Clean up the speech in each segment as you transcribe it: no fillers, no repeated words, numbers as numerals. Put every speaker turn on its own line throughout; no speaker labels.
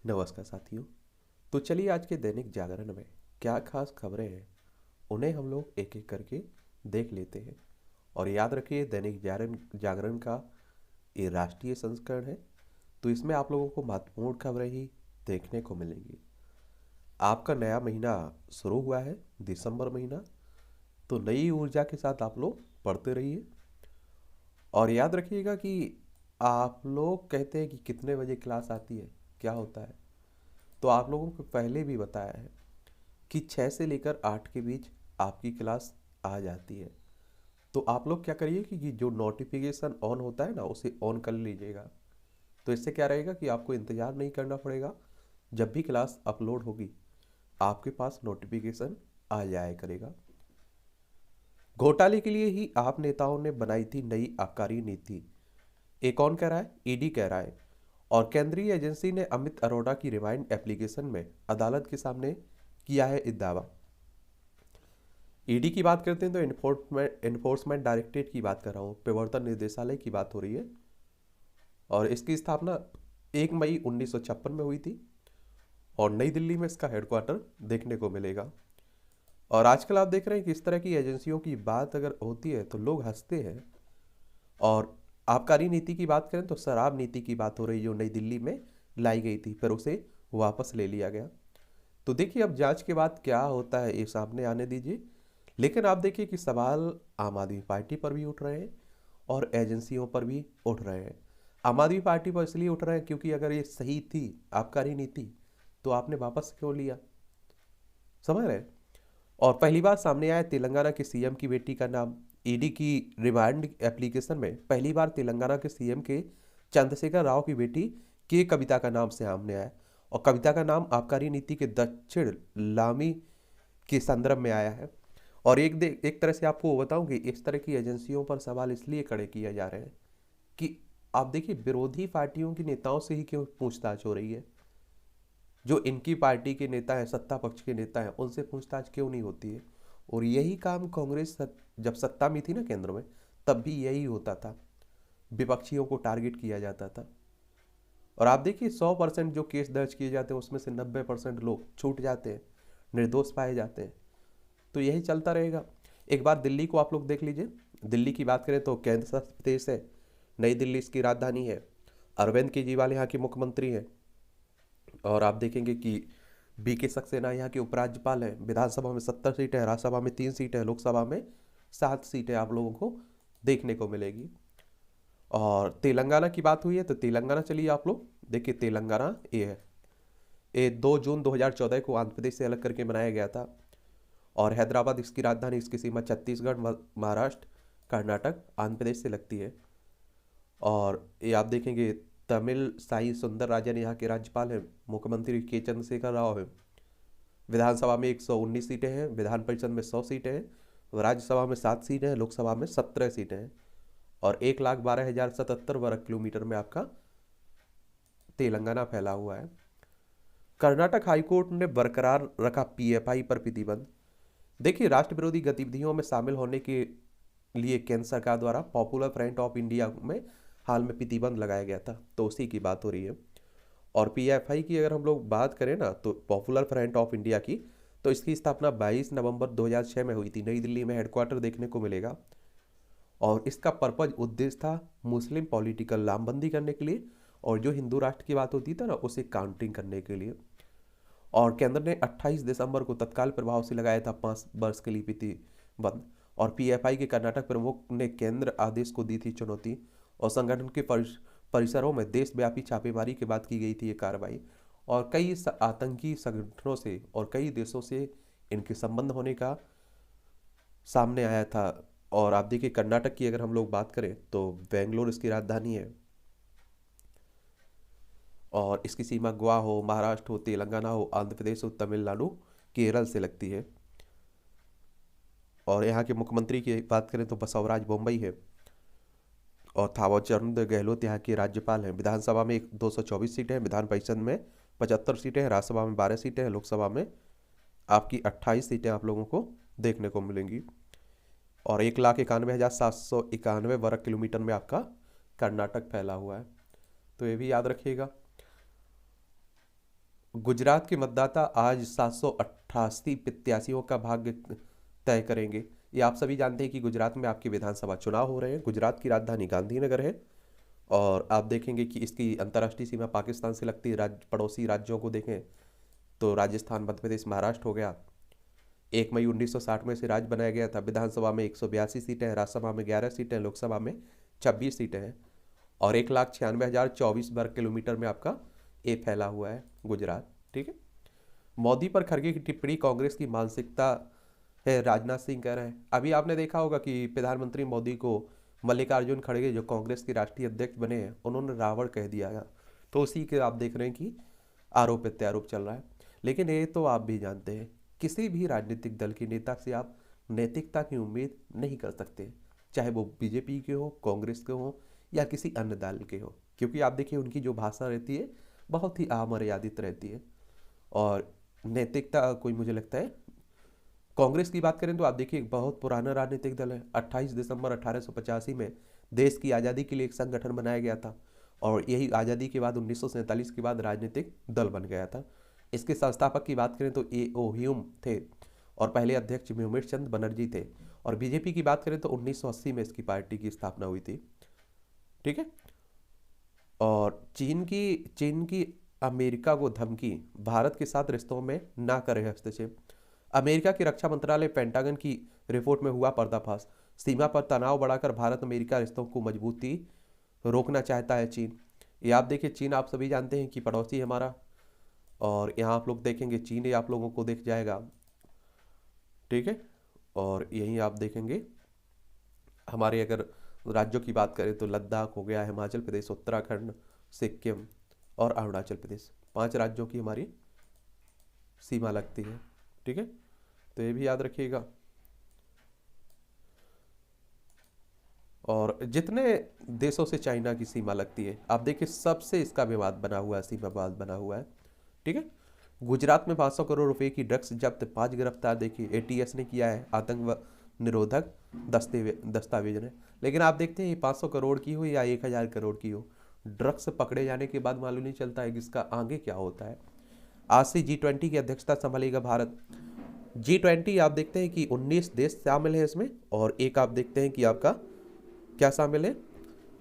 नमस्कार साथियों। तो चलिए आज के दैनिक जागरण में क्या खास खबरें हैं उन्हें हम लोग एक एक करके देख लेते हैं। और याद रखिए दैनिक जागरण जागरण का ये राष्ट्रीय संस्करण है, तो इसमें आप लोगों को महत्वपूर्ण खबरें ही देखने को मिलेंगी। आपका नया महीना शुरू हुआ है, दिसंबर महीना, तो नई ऊर्जा के साथ आप लोग पढ़ते रहिए। और याद रखिएगा कि आप लोग कहते हैं कि कितने बजे क्लास आती है, क्या होता है, तो आप लोगों को पहले भी बताया है कि 6 से लेकर 8 के बीच आपकी क्लास आ जाती है। तो आप लोग क्या करिए कि जो नोटिफिकेशन ऑन होता है ना उसे ऑन कर लीजिएगा। तो इससे क्या रहेगा कि आपको इंतज़ार नहीं करना पड़ेगा, जब भी क्लास अपलोड होगी आपके पास नोटिफिकेशन आ जाया करेगा। घोटाले के लिए ही आप नेताओं ने बनाई थी नई आबकारी नीति, ये कौन कह रहा है? ईडी कह रहा है। और केंद्रीय एजेंसी ने अमित अरोड़ा की रिमाइंड एप्लीकेशन में अदालत के सामने किया है इस दावा। ईडी की बात करते हैं तो इन्फोर्समेंट डायरेक्टरेट की बात कर रहा हूँ, प्रवर्तन निदेशालय की बात हो रही है। और इसकी स्थापना 1 मई 1956 में हुई थी और नई दिल्ली में इसका हेडक्वार्टर देखने को मिलेगा। और आजकल आप देख रहे हैं कि इस तरह की एजेंसियों की बात अगर होती है तो लोग हंसते हैं। और आबकारी नीति की बात करें तो शराब नीति की बात हो रही है जो नई दिल्ली में लाई गई थी, फिर उसे वापस ले लिया गया। तो देखिए अब जांच के बाद क्या होता है ये सामने आने दीजिए। लेकिन आप देखिए कि सवाल आम आदमी पार्टी पर भी उठ रहे हैं और एजेंसियों पर भी उठ रहे हैं। आम आदमी पार्टी पर इसलिए उठ रहे हैं क्योंकि अगर ये सही थी आबकारी नीति तो आपने वापस क्यों लिया, समझ रहे हैं। और पहली बार सामने आया तेलंगाना के सीएम की बेटी का नाम। ईडी की रिमांड एप्लीकेशन में पहली बार तेलंगाना के सीएम के चंद्रशेखर राव की बेटी के कविता का नाम सामने आया। और कविता का नाम आबकारी नीति के दक्षिण लामी के संदर्भ में आया है। और एक तरह से आपको बताऊं कि इस तरह की एजेंसियों पर सवाल इसलिए खड़े किए जा रहे हैं कि आप देखिए विरोधी पार्टियों के नेताओं से ही क्यों पूछताछ हो रही है। जो इनकी पार्टी के नेता हैं, सत्ता पक्ष के नेता हैं, उनसे पूछताछ क्यों नहीं होती है। और यही काम कांग्रेस जब सत्ता में थी ना केंद्र में, तब भी यही होता था, विपक्षियों को टारगेट किया जाता था। और आप देखिए 100% जो केस दर्ज किए जाते हैं उसमें से 90% लोग छूट जाते हैं, निर्दोष पाए जाते हैं। तो यही चलता रहेगा। एक बार दिल्ली को आप लोग देख लीजिए। दिल्ली की बात करें तो केंद्र शासित प्रदेश है, नई दिल्ली इसकी राजधानी है, अरविंद केजरीवाल यहाँ के मुख्यमंत्री हैं। और आप देखेंगे कि बीके सक्सेना यहाँ के उपराज्यपाल हैं। विधानसभा में 70 सीटें हैं, राज्यसभा में 3 सीटें हैं, लोकसभा में 7 सीटें आप लोगों को देखने को मिलेगी। और तेलंगाना की बात हुई है तो तेलंगाना चलिए आप लोग देखिए, तेलंगाना ये है, ये 2 जून 2014 को आंध्र प्रदेश से अलग करके बनाया गया था। और हैदराबाद इसकी राजधानी, इसकी सीमा छत्तीसगढ़, महाराष्ट्र, कर्नाटक, आंध्र प्रदेश से लगती है। और ये आप देखेंगे तमिल साई सुंदर राजन यहाँ के राज्यपाल हैं, मुख्यमंत्री के चंद्रशेखर राव हैं। विधानसभा में 119 सीटें हैं, विधान परिषद में 100 सीटें हैं, राज्यसभा में 7 सीटें हैं, लोकसभा में 17 सीटें हैं। और 1,12,077 वर्ग किलोमीटर में आपका तेलंगाना फैला हुआ है। कर्नाटक हाईकोर्ट ने बरकरार रखा पीएफआई पर प्रतिबंध। देखिए राष्ट्र विरोधी गतिविधियों में शामिल होने के लिए केंद्र सरकार द्वारा पॉपुलर फ्रंट ऑफ इंडिया में हाल में प्रतिबंध लगाया गया था, तो उसी की बात हो रही है। और पीएफआई की अगर हम लोग बात करें ना तो पॉपुलर फ्रंट ऑफ इंडिया की, तो इसकी स्थापना 22 नवंबर 2006 में हुई थी, नई दिल्ली में हेडक्वार्टर देखने को मिलेगा। और इसका पर्पज उद्देश्य था मुस्लिम पॉलिटिकल लामबंदी करने के लिए, और जो हिंदू राष्ट्र की बात होती थी ना उसे काउंटिंग करने के लिए। और केंद्र ने 28 दिसंबर को तत्काल प्रभाव से लगाया था 5 वर्ष के लिए प्रतिबंध। और पीएफआई के कर्नाटक प्रमुख ने केंद्र आदेश को दी थी चुनौती। और संगठन के परिसरों में देशव्यापी छापेमारी के बाद की गई थी ये कार्रवाई। और कई आतंकी संगठनों से और कई देशों से इनके संबंध होने का सामने आया था। और आप देखिए कर्नाटक की अगर हम लोग बात करें तो बेंगलोर इसकी राजधानी है। और इसकी सीमा गोवा हो, महाराष्ट्र हो, तेलंगाना हो, आंध्र प्रदेश हो, तमिलनाडु, केरल से लगती है। और यहाँ के मुख्यमंत्री की बात करें तो बसवराज बोम्मई है। और थावरचंद गहलोत यहाँ के राज्यपाल हैं। विधानसभा में 224 सीटें हैं, विधान परिषद में 75 सीटें हैं, राज्यसभा में 12 सीटें हैं, लोकसभा में आपकी 28 सीटें आप लोगों को देखने को मिलेंगी। और 1,91,791 वर्ग किलोमीटर में आपका कर्नाटक फैला हुआ है, तो ये भी याद रखिएगा। गुजरात के मतदाता आज 788 प्रत्याशियों का भाग्य तय करेंगे। ये आप सभी जानते हैं कि गुजरात में आपके विधानसभा चुनाव हो रहे हैं। गुजरात की राजधानी गांधीनगर है और आप देखेंगे कि इसकी अंतर्राष्ट्रीय सीमा पाकिस्तान से लगती है। पड़ोसी राज्यों को देखें तो राजस्थान, मध्य प्रदेश, महाराष्ट्र हो गया। 1 मई 1960 में से राज्य बनाया गया था। विधानसभा में 182 सीटें हैं, राज्यसभा में 11 सीटें, लोकसभा में 26 सीटें हैं और 1,96,024 वर्ग किलोमीटर में आपका ये फैला हुआ है गुजरात। ठीक है। मोदी पर खड़गे की टिप्पणी कांग्रेस की मानसिकता है, राजनाथ सिंह कह रहे हैं। अभी आपने देखा होगा कि प्रधानमंत्री मोदी को मल्लिकार्जुन खड़गे जो कांग्रेस के राष्ट्रीय अध्यक्ष बने हैं, उन्होंने रावण कह दिया है। तो उसी के आप देख रहे हैं कि आरोप प्रत्यारोप चल रहा है। लेकिन ये तो आप भी जानते हैं, किसी भी राजनीतिक दल के नेता से आप नैतिकता की उम्मीद नहीं कर सकते, चाहे वो बीजेपी के हो, कांग्रेस के हो या किसी अन्य दल के हो, क्योंकि आप देखिए उनकी जो भाषा रहती है बहुत ही अमर्यादित रहती है और नैतिकता कोई, मुझे लगता है कांग्रेस की बात करें तो आप देखिए एक बहुत पुराना राजनीतिक दल है। 28 दिसंबर 1885 में देश की आज़ादी के लिए एक संगठन बनाया गया था और यही आज़ादी के बाद 1947 के बाद राजनीतिक दल बन गया था। इसके संस्थापक की बात करें तो ए ओ ह्यूम थे और पहले अध्यक्ष व्योमेश चंद्र बनर्जी थे। और बीजेपी की बात करें तो 1980 में इसकी पार्टी की स्थापना हुई थी। ठीक है। और चीन की अमेरिका को धमकी, भारत के साथ रिश्तों में ना करे हस्तक्षेप। अमेरिका की रक्षा मंत्रालय पेंटागन की रिपोर्ट में हुआ पर्दाफाश, सीमा पर तनाव बढ़ाकर भारत अमेरिका रिश्तों को मजबूती रोकना चाहता है चीन। ये आप देखिए, चीन आप सभी जानते हैं कि पड़ोसी है हमारा और यहाँ आप लोग देखेंगे चीन ही आप लोगों को दिख जाएगा। ठीक है। और यहीं आप देखेंगे हमारे अगर राज्यों की बात करें तो लद्दाख हो गया, हिमाचल प्रदेश, उत्तराखंड, सिक्किम और अरुणाचल प्रदेश, 5 राज्यों की हमारी सीमा लगती है। ठीक है। तो ये भी याद रखिएगा। और जितने देशों से चाइना की सीमा लगती है आप देखिए सबसे इसका विवाद बना हुआ है, सीमा विवाद बना हुआ है। ठीक है। गुजरात में 500 करोड़ रुपए की ड्रग्स जब्त, 5 गिरफ्तार। देखिए एटीएस ने किया है, आतंक निरोधक दस्तावेज ने। लेकिन आप देखते हैं ये 500 करोड़ की हो या 1000 करोड़ की हो, ड्रग्स पकड़े जाने के बाद मालूम नहीं चलता है कि इसका आगे क्या होता है। आज से G20 की अध्यक्षता संभालेगा भारत। G20 आप देखते हैं कि 19 देश शामिल है इसमें और एक आप देखते हैं कि आपका क्या शामिल है,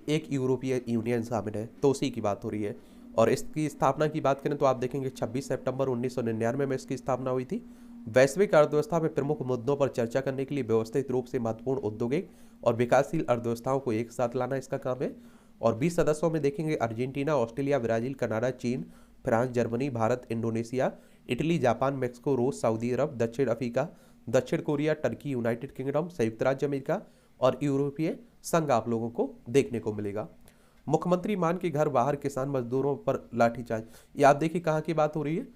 एक यूरोपीय यूनियन शामिल है। तो उसी की बात हो रही है। और इसकी स्थापना की बात करें तो आप देखेंगे 26 सितंबर 1999 में इसकी स्थापना हुई थी। वैश्विक अर्थव्यवस्था में प्रमुख मुद्दों पर चर्चा करने के लिए व्यवस्थित रूप से महत्वपूर्ण औद्योगिक और विकासशील अर्थव्यवस्थाओं को एक साथ लाना इसका काम है। और 20 सदस्यों में देखेंगे अर्जेंटीना, ऑस्ट्रेलिया, ब्राजील, कनाडा, चीन, France, Germany, Bharat, Indonesia, Italy, Japan, Mexico, रूस, सऊदी अरब, दक्षिण अफ्रीका, दक्षिण कोरिया, टर्की, यूनाइटेड किंगडम, संयुक्त राज्य अमेरिका और यूरोपीय संघ आप लोगों को देखने को मिलेगा। मुख्यमंत्री मान के घर बाहर किसान मजदूरों पर लाठीचार्ज, ये आप देखिए कहाँ की बात हो रही है।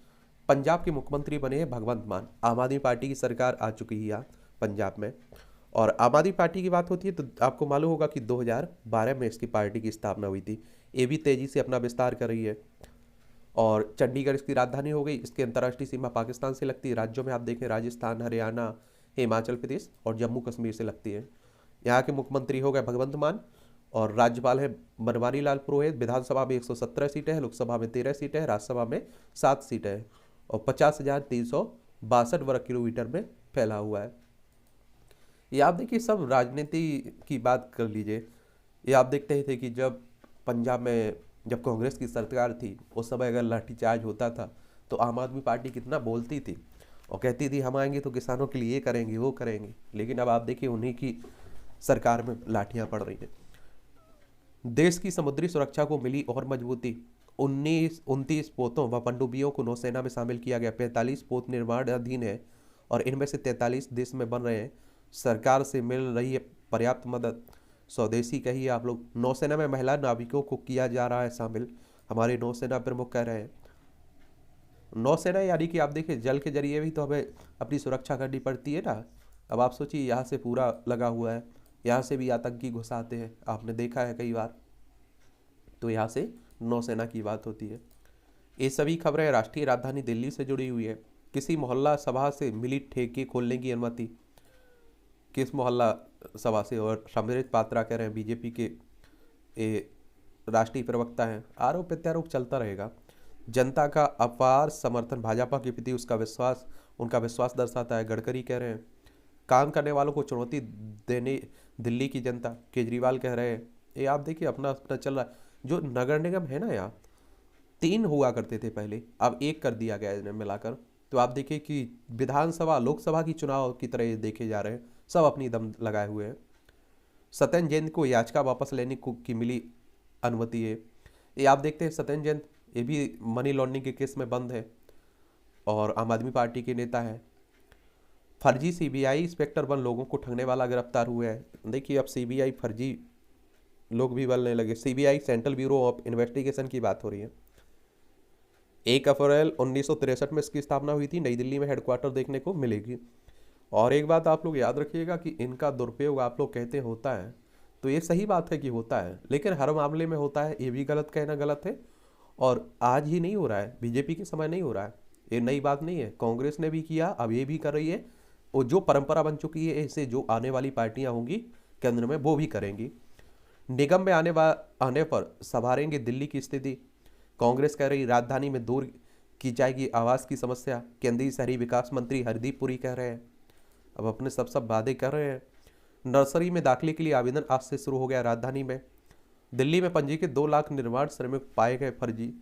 पंजाब के मुख्यमंत्री बने हैं भगवंत मान। आम आदमी पार्टी की सरकार आ चुकी है यहाँ पंजाब में। और आम आदमी पार्टी की बात होती है तो आपको मालूम होगा कि 2012 में इसकी पार्टी की स्थापना हुई थी। ये भी तेजी से अपना विस्तार कर रही है और चंडीगढ़ इसकी राजधानी हो गई। इसकी अंतर्राष्ट्रीय सीमा पाकिस्तान से लगती है। राज्यों में आप देखें राजस्थान, हरियाणा, हिमाचल प्रदेश और जम्मू कश्मीर से लगती है। यहाँ के मुख्यमंत्री हो गए भगवंत मान और राज्यपाल है बनवारी लाल पुरोहित। विधानसभा में 117 सीटें हैं, लोकसभा में 13 सीटें हैं, राज्यसभा में 7 सीटें हैं और 50,362 वर्ग किलोमीटर में फैला हुआ है। ये आप देखिए सब राजनीति की बात कर लीजिए। ये आप देखते ही थे कि जब पंजाब में जब कांग्रेस की सरकार थी उस समय अगर लाठीचार्ज होता था तो आम आदमी पार्टी कितना बोलती थी और कहती थी हम आएंगे तो किसानों के लिए ये करेंगे वो करेंगे। लेकिन अब आप देखिए उन्हीं की सरकार में लाठियां पड़ रही हैं। देश की समुद्री सुरक्षा को मिली और मजबूती। 29 पोतों व पनडुब्बियों को नौसेना में शामिल किया गया। 45 पोत निर्माणाधीन है और इनमें से 43 देश में बन रहे हैं। सरकार से मिल रही है पर्याप्त मदद। स्वदेशी कहिए आप लोग। नौसेना में महिला नाविकों को किया जा रहा है शामिल, हमारे नौसेना प्रमुख कह रहे हैं। नौसेना यानी कि आप देखिए जल के जरिए भी तो हमें अपनी सुरक्षा करनी पड़ती है ना। अब आप सोचिए यहाँ से पूरा लगा हुआ है, यहाँ से भी आतंकी घुस आते हैं, आपने देखा है कई बार। तो यहाँ से नौसेना की बात होती है। ये सभी खबरें राष्ट्रीय राजधानी दिल्ली से जुड़ी हुई है। किसी मोहल्ला सभा से मिली ठेके खोलने की अनुमति। किस मोहल्ला सभा से? और समृत पात्रा कह रहे हैं बीजेपी के राष्ट्रीय प्रवक्ता हैं। आरोप प्रत्यारोप चलता रहेगा। जनता का अपार समर्थन भाजपा के प्रति उनका विश्वास दर्शाता है, गडकरी कह रहे हैं। काम करने वालों को चुनौती देने दिल्ली की जनता, केजरीवाल कह रहे हैं। ये आप देखिए अपना अपना चल रहा है। जो नगर निगम है ना, यहाँ 3 हुआ करते थे पहले, अब 1 कर दिया गया है इन्हें मिलाकर। तो आप देखिए कि विधानसभा लोकसभा की चुनाव की तरह ये देखे जा रहे हैं, सब अपनी दम लगाए हुए हैं। सत्येंद्र जैन को याचिका वापस लेने की मिली अनुमति है। ये आप देखते हैं सत्येंद्र जैन, ये भी मनी लॉन्ड्रिंग के केस में बंद है और आम आदमी पार्टी के नेता है। फर्जी सीबीआई इंस्पेक्टर 1 लोगों को ठगने वाला गिरफ्तार हुआ है। देखिए अब सीबीआई फर्जी लोग भी बनने लगे। CBI central bureau of investigation की बात हो रही है। 1 अप्रैल 1963 में इसकी स्थापना हुई थी। नई दिल्ली में हेडक्वार्टर देखने को मिलेगी। और एक बात आप लोग याद रखिएगा कि इनका दुरुपयोग आप लोग कहते हैं होता है, तो ये सही बात है कि होता है, लेकिन हर मामले में होता है, ये भी गलत कहना गलत है। और आज ही नहीं हो रहा है, बीजेपी के समय नहीं हो रहा है, ये नई बात नहीं है। कांग्रेस ने भी किया, अब ये भी कर रही है, और जो परंपरा बन चुकी है इससे जो आने वाली पार्टियां होंगी केंद्र में वो भी करेंगी। निगम में आने पर संभालेंगे दिल्ली की स्थिति। कांग्रेस कह रही राजधानी में दूर की जाएगी आवास की समस्या। केंद्रीय शहरी विकास मंत्री हरदीप पुरी कह रहे हैं, अब अपने सब वादे कर रहे हैं। नर्सरी में दाखिले के लिए आवेदन आज से शुरू हो गया राजधानी में। दिल्ली में पंजीकृत 2 लाख निर्माण श्रमिक पाए गए फर्जी।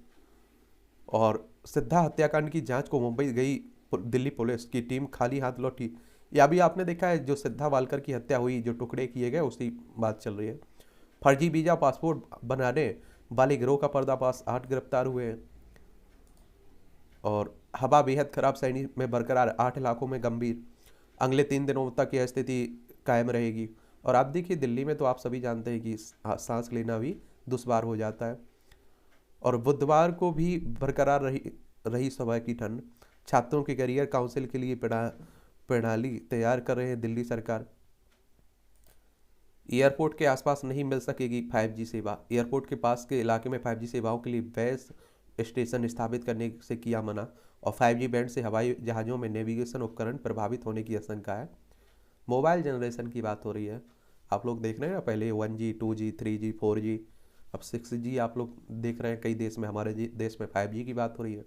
और सिद्धा हत्याकांड की जांच को मुंबई गई दिल्ली पुलिस की टीम, खाली हाथ लौटी। या भी आपने देखा है, जो सिद्धा वालकर की हत्या हुई, जो टुकड़े किए गए, उसी बात चल रही है। फर्जी वीजा पासपोर्ट बनाने वाले गिरोह का पर्दाफाश, 8 गिरफ्तार हुए हैं। और हवा बेहद खराब श्रेणी में बरकरार, 8 इलाकों में गंभीर। अगले 3 दिनों तक यह स्थिति कायम रहेगी। और आप देखिए दिल्ली में तो आप सभी जानते हैं कि सांस लेना भी दुश्वार हो जाता है। और बुधवार को भी बरकरार रही सुबह की ठंड। छात्रों के करियर काउंसिल के लिए प्रणाली तैयार कर रहे हैं दिल्ली सरकार। एयरपोर्ट के आसपास नहीं मिल सकेगी 5G सेवा। एयरपोर्ट के पास के इलाके में 5G सेवाओं के लिए बेस स्टेशन स्थापित करने से किया मना। और 5G बैंड से हवाई जहाज़ों में नेविगेशन उपकरण प्रभावित होने की आशंका है। मोबाइल जनरेशन की बात हो रही है, आप लोग देख रहे हैं ना, पहले 1G 2G 3G 4G, अब 6G आप लोग देख रहे हैं कई देश में। हमारे देश में 5G की बात हो रही है।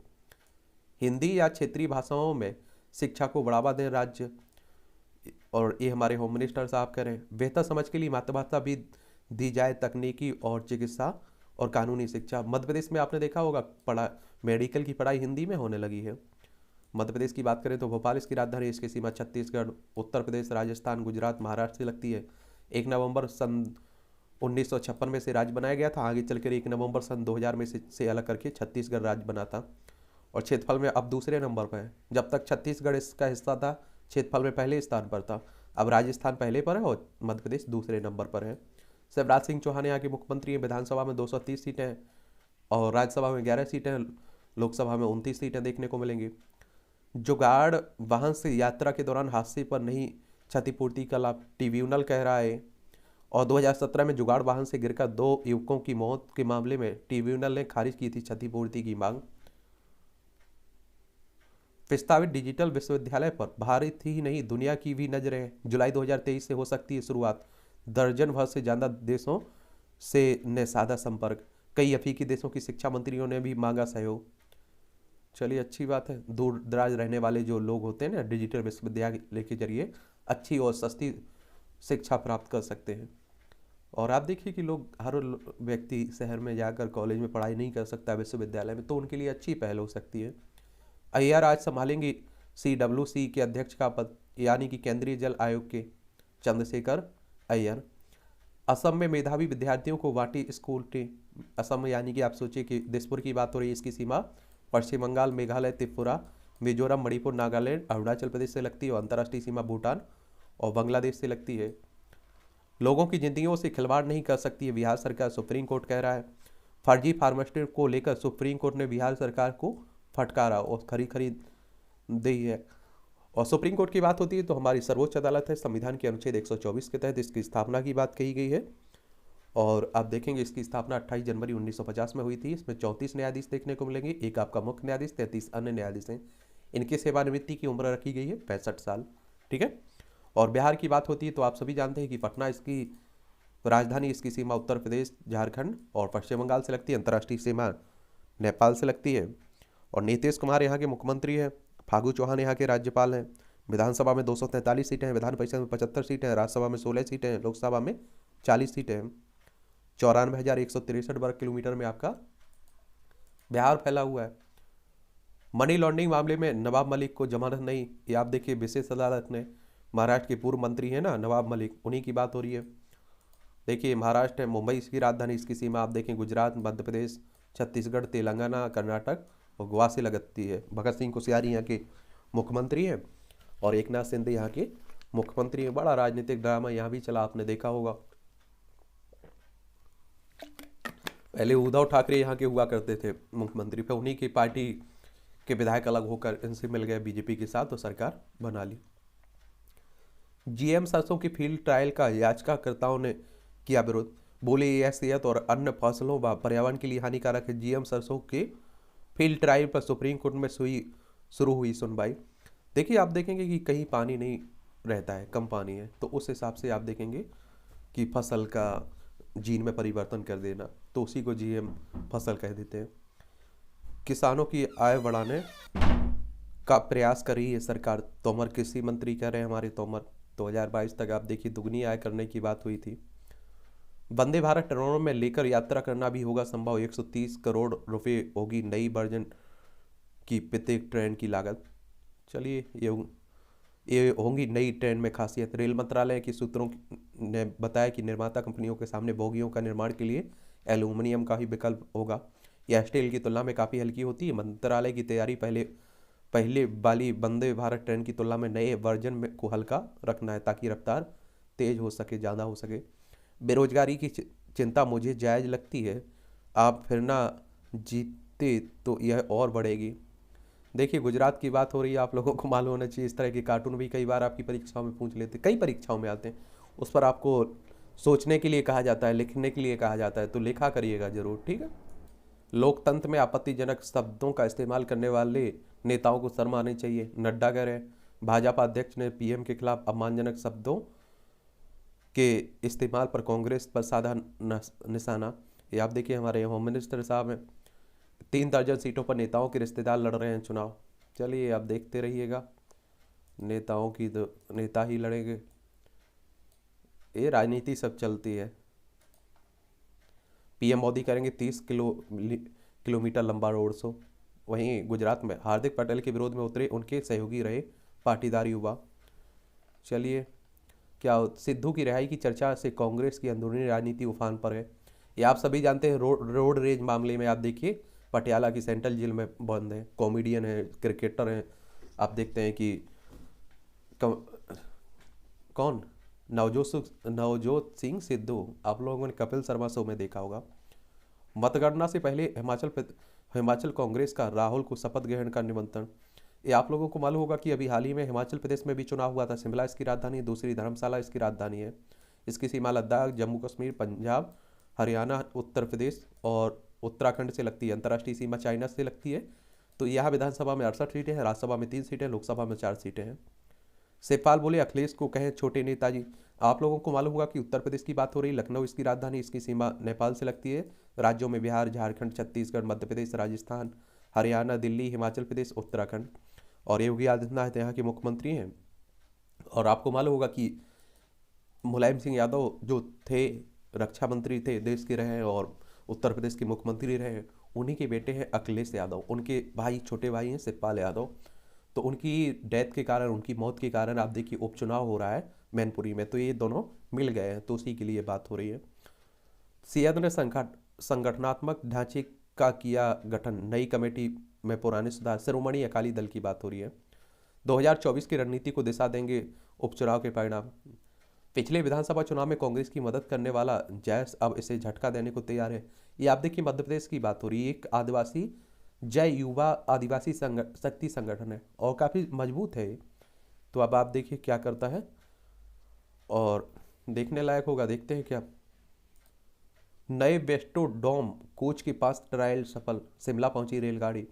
हिंदी या क्षेत्रीय भाषाओं में शिक्षा को बढ़ावा दें राज्य। और ये हमारे होम मिनिस्टर साहब कह रहे हैं, बेहतर समझ के लिए मातृभाषा भी दी जाए, तकनीकी और चिकित्सा और कानूनी शिक्षा। मध्य प्रदेश में आपने देखा होगा मेडिकल की पढ़ाई हिंदी में होने लगी है। मध्य प्रदेश की बात करें तो भोपाल इसकी राजधानी, इसकी सीमा छत्तीसगढ़, उत्तर प्रदेश, राजस्थान, गुजरात, महाराष्ट्र से लगती है। 1 नवंबर सन 1956 में से राज्य बनाया गया था। आगे चलकर 1 नवंबर सन 2000 में से अलग करके छत्तीसगढ़ राज्य बना था। और क्षेत्रफल में अब दूसरे नंबर पर है। जब तक छत्तीसगढ़ इसका हिस्सा था, क्षेत्रफल में पहले स्थान पर था। अब राजस्थान पहले पर है और मध्य प्रदेश दूसरे नंबर पर है। शिवराज सिंह चौहान यहाँ के मुख्यमंत्री हैं। विधानसभा में 230 सीटें हैं और राज्यसभा में 11 सीटें, लोकसभा में 29 सीटें देखने को मिलेंगी। जुगाड़ वाहन से यात्रा के दौरान हादसे पर नहीं क्षतिपूर्ति का लाभ, ट्रिब्यूनल कह रहा है। और 2017 में जुगाड़ वाहन से गिरकर 2 युवकों की मौत के मामले में ट्रिब्यूनल ने खारिज की थी क्षतिपूर्ति की मांग। प्रस्तावित डिजिटल विश्वविद्यालय पर भारत ही नहीं दुनिया की भी नजरें। जुलाई 2023 से हो सकती है शुरुआत। दर्जन भर से ज़्यादा देशों से ने साधा संपर्क। कई अफ्रीकी देशों की शिक्षा मंत्रियों ने भी मांगा सहयोग। चलिए अच्छी बात है, दूर दराज रहने वाले जो लोग होते हैं ना, डिजिटल विश्वविद्यालय के जरिए अच्छी और सस्ती शिक्षा प्राप्त कर सकते हैं। और आप देखिए कि हर व्यक्ति शहर में जाकर कॉलेज में पढ़ाई नहीं कर सकता विश्वविद्यालय में, तो उनके लिए अच्छी पहल हो सकती है। अय्यर आज संभालेंगे CWC के अध्यक्ष का पद, यानी कि केंद्रीय जल आयोग के चंद्रशेखर अय्यर। असम में मेधावी विद्यार्थियों को बांटी स्कूल टी। असम यानी कि आप सोचिए कि दिसपुर की बात हो रही है, इसकी सीमा पश्चिम बंगाल, मेघालय, त्रिपुरा, मिजोरम, मणिपुर, नागालैंड, अरुणाचल प्रदेश से लगती है। और अंतर्राष्ट्रीय सीमा भूटान और बांग्लादेश से लगती है। लोगों की जिंदगियों से खिलवाड़ नहीं कर सकती है बिहार सरकार, सुप्रीम कोर्ट कह रहा है। फर्जी फार्मास्यूटिकल को लेकर सुप्रीम कोर्ट ने बिहार सरकार को फटकारा और खरीद दी है। और सुप्रीम कोर्ट की बात होती है तो हमारी सर्वोच्च अदालत है। संविधान के अनुच्छेद 124 के तहत इसकी स्थापना की बात कही गई है। और आप देखेंगे इसकी स्थापना 28 जनवरी 1950 में हुई थी। इसमें 34 न्यायाधीश देखने को मिलेंगे, एक आपका मुख्य न्यायाधीश, 33 अन्य न्यायाधीश हैं। इनकी सेवानिवृत्ति की उम्र रखी गई है 65 साल। ठीक है। और बिहार की बात होती है तो आप सभी जानते हैं कि पटना इसकी राजधानी, इसकी सीमा उत्तर प्रदेश, झारखंड और पश्चिम बंगाल से लगती है। अंतर्राष्ट्रीय सीमा नेपाल से लगती है। और नीतीश कुमार यहाँ के मुख्यमंत्री हैं, फागू चौहान यहाँ के राज्यपाल हैं। विधानसभा में 243 सीटें हैं, विधान परिषद में 75 सीटें हैं, राज्यसभा में 16 सीटें हैं, लोकसभा में 40 सीटें हैं। 94,163 वर्ग किलोमीटर में आपका बिहार फैला हुआ है। मनी लॉन्ड्रिंग मामले में नवाब मलिक को जमानत नहीं, ये आप देखिए विशेष अदालत ने, महाराष्ट्र के पूर्व मंत्री हैं ना नवाब मलिक, उन्हीं की बात हो रही है। देखिए महाराष्ट्र है, मुंबई इसकी राजधानी, इसकी सीमा आप देखें गुजरात, मध्य प्रदेश, छत्तीसगढ़, तेलंगाना, कर्नाटक और गोवा से लगती है। भगत सिंह कोश्यारी यहाँ के मुख्यमंत्री हैं और एकनाथ शिंदे यहाँ के मुख्यमंत्री हैं। बड़ा राजनीतिक ड्रामा यहाँ भी चला, आपने देखा होगा। पहले उद्धव ठाकरे यहाँ के हुआ करते थे मुख्यमंत्री, फिर उन्हीं की पार्टी के विधायक अलग होकर इनसे मिल गए बीजेपी के साथ तो सरकार बना ली। जीएम सरसों की फील्ड ट्रायल का याचिकाकर्ताओं ने किया विरोध, बोले यह सेहत और अन्य फसलों व पर्यावरण के लिए हानिकारक है। जीएम सरसों के फील्ड ट्रायल पर सुप्रीम कोर्ट में शुरू हुई सुनवाई। देखिए आप देखेंगे कि कहीं पानी नहीं रहता है, कम पानी है, तो उस हिसाब से आप देखेंगे कि फसल का जीन में परिवर्तन कर देना, तो उसी को जीएम फसल कह देते हैं। किसानों की आय बढ़ाने का प्रयास कर रही है सरकार, तोमर कृषि मंत्री कह रहे हैं हमारे तोमर। 2022 तक आप देखिए दुगनी आय करने की बात हुई थी। वंदे भारत टर्मिनल में लेकर यात्रा करना भी होगा संभव, 130 करोड़ रुपए होगी नई वर्जन की प्रत्येक ट्रेन की लागत। चलिए ये होंगी नई ट्रेन में खासियत। रेल मंत्रालय के सूत्रों ने बताया कि निर्माता कंपनियों के सामने बोगियों का निर्माण के लिए एल्यूमिनियम का ही विकल्प होगा। यह स्टील की तुलना में काफ़ी हल्की होती है। मंत्रालय की तैयारी पहले वाली वंदे भारत ट्रेन की तुलना में नए वर्जन में को हल्का रखना है ताकि रफ्तार तेज हो सके, ज़्यादा हो सके। बेरोजगारी की चिंता मुझे जायज़ लगती है, आप फिर ना जीते तो यह और बढ़ेगी। देखिए गुजरात की बात हो रही है, आप लोगों को मालूम होना चाहिए। इस तरह के कार्टून भी कई बार आपकी परीक्षाओं में पूछ लेते, कई परीक्षाओं में आते हैं, उस पर आपको सोचने के लिए कहा जाता है, लिखने के लिए कहा जाता है, तो लिखा करिएगा ज़रूर, ठीक है। लोकतंत्र में आपत्तिजनक शब्दों का इस्तेमाल करने वाले नेताओं को शर्म आनी चाहिए, नड्डा कह रहे हैं। भाजपा अध्यक्ष ने पीएम के खिलाफ अपमानजनक शब्दों के इस्तेमाल पर कांग्रेस पर साधा निशाना। ये आप देखिए हमारे होम मिनिस्टर साहब हैं। 3 दर्जन सीटों पर नेताओं के रिश्तेदार लड़ रहे हैं चुनाव। चलिए आप देखते रहिएगा, नेताओं की तो नेता ही लड़ेंगे, ये राजनीति सब चलती है। पीएम मोदी करेंगे 30 किलोमीटर लंबा रोड शो। वहीं गुजरात में हार्दिक पटेल के विरोध में उतरे उनके सहयोगी रहे पाटीदार युवा। चलिए क्या सिद्धू की रिहाई की चर्चा से कांग्रेस की अंदरूनी राजनीति उफान पर है। ये आप सभी जानते हैं। रोड रेज मामले में आप देखिए पटियाला की सेंट्रल जेल में बंद है, कॉमेडियन है, क्रिकेटर हैं, आप देखते हैं कि कौन नवजोत सिंह सिद्धू, आप लोगों ने कपिल शर्मा शो में देखा होगा। मतगणना से पहले हिमाचल कांग्रेस का राहुल को शपथ ग्रहण का निमंत्रण। ये आप लोगों को मालूम होगा कि अभी हाल ही में हिमाचल प्रदेश में भी चुनाव हुआ था। शिमला इसकी राजधानी, दूसरी धर्मशाला इसकी राजधानी है। इसकी सीमा लद्दाख, जम्मू कश्मीर, पंजाब, हरियाणा, उत्तर प्रदेश और उत्तराखंड से लगती है। अंतर्राष्ट्रीय सीमा चाइना से लगती है। तो यहाँ विधानसभा में 68 सीटें हैं, राज्यसभा में 3 सीटें, लोकसभा में 4 सीटें हैं। शिवपाल बोले अखिलेश को कहें छोटे नेताजी। आप लोगों को मालूम होगा कि उत्तर प्रदेश की बात हो रही, लखनऊ इसकी राजधानी, इसकी सीमा नेपाल से लगती है। राज्यों में बिहार, झारखंड, छत्तीसगढ़, मध्य प्रदेश, राजस्थान, हरियाणा, दिल्ली, हिमाचल प्रदेश, उत्तराखंड। और योगी आदित्यनाथ यहाँ के मुख्यमंत्री हैं। और आपको मालूम होगा कि मुलायम सिंह यादव जो थे रक्षा मंत्री थे, देश के रहे और उत्तर प्रदेश के मुख्यमंत्री रहे, उन्हीं के बेटे हैं अखिलेश यादव। उनके भाई, छोटे भाई हैं शिवपाल यादव। तो उनकी डेथ के कारण, उनकी मौत के कारण आप देखिए उपचुनाव हो रहा है मैनपुरी में, तो ये दोनों मिल गए हैं, तो उसी के लिए बात हो रही है। सीएम ने संगठनात्मक ढांचे का किया गठन, नई कमेटी में पुराने सुधार। शिरोमणि अकाली दल की बात हो रही है। 2024 की रणनीति को दिशा देंगे उपचुनाव के परिणाम। पिछले विधानसभा चुनाव में कांग्रेस की मदद करने वाला जैस अब इसे झटका देने को तैयार है। ये आप देखिए मध्य प्रदेश की बात हो रही है। एक आदिवासी जय युवा आदिवासी शक्ति संगठन है और काफ़ी मजबूत है। तो अब आप देखिए क्या करता है और देखने लायक होगा, देखते हैं क्या। नए वेस्टोडोम कोच के पास ट्रायल सफल, शिमला पहुंची रेलगाड़ी।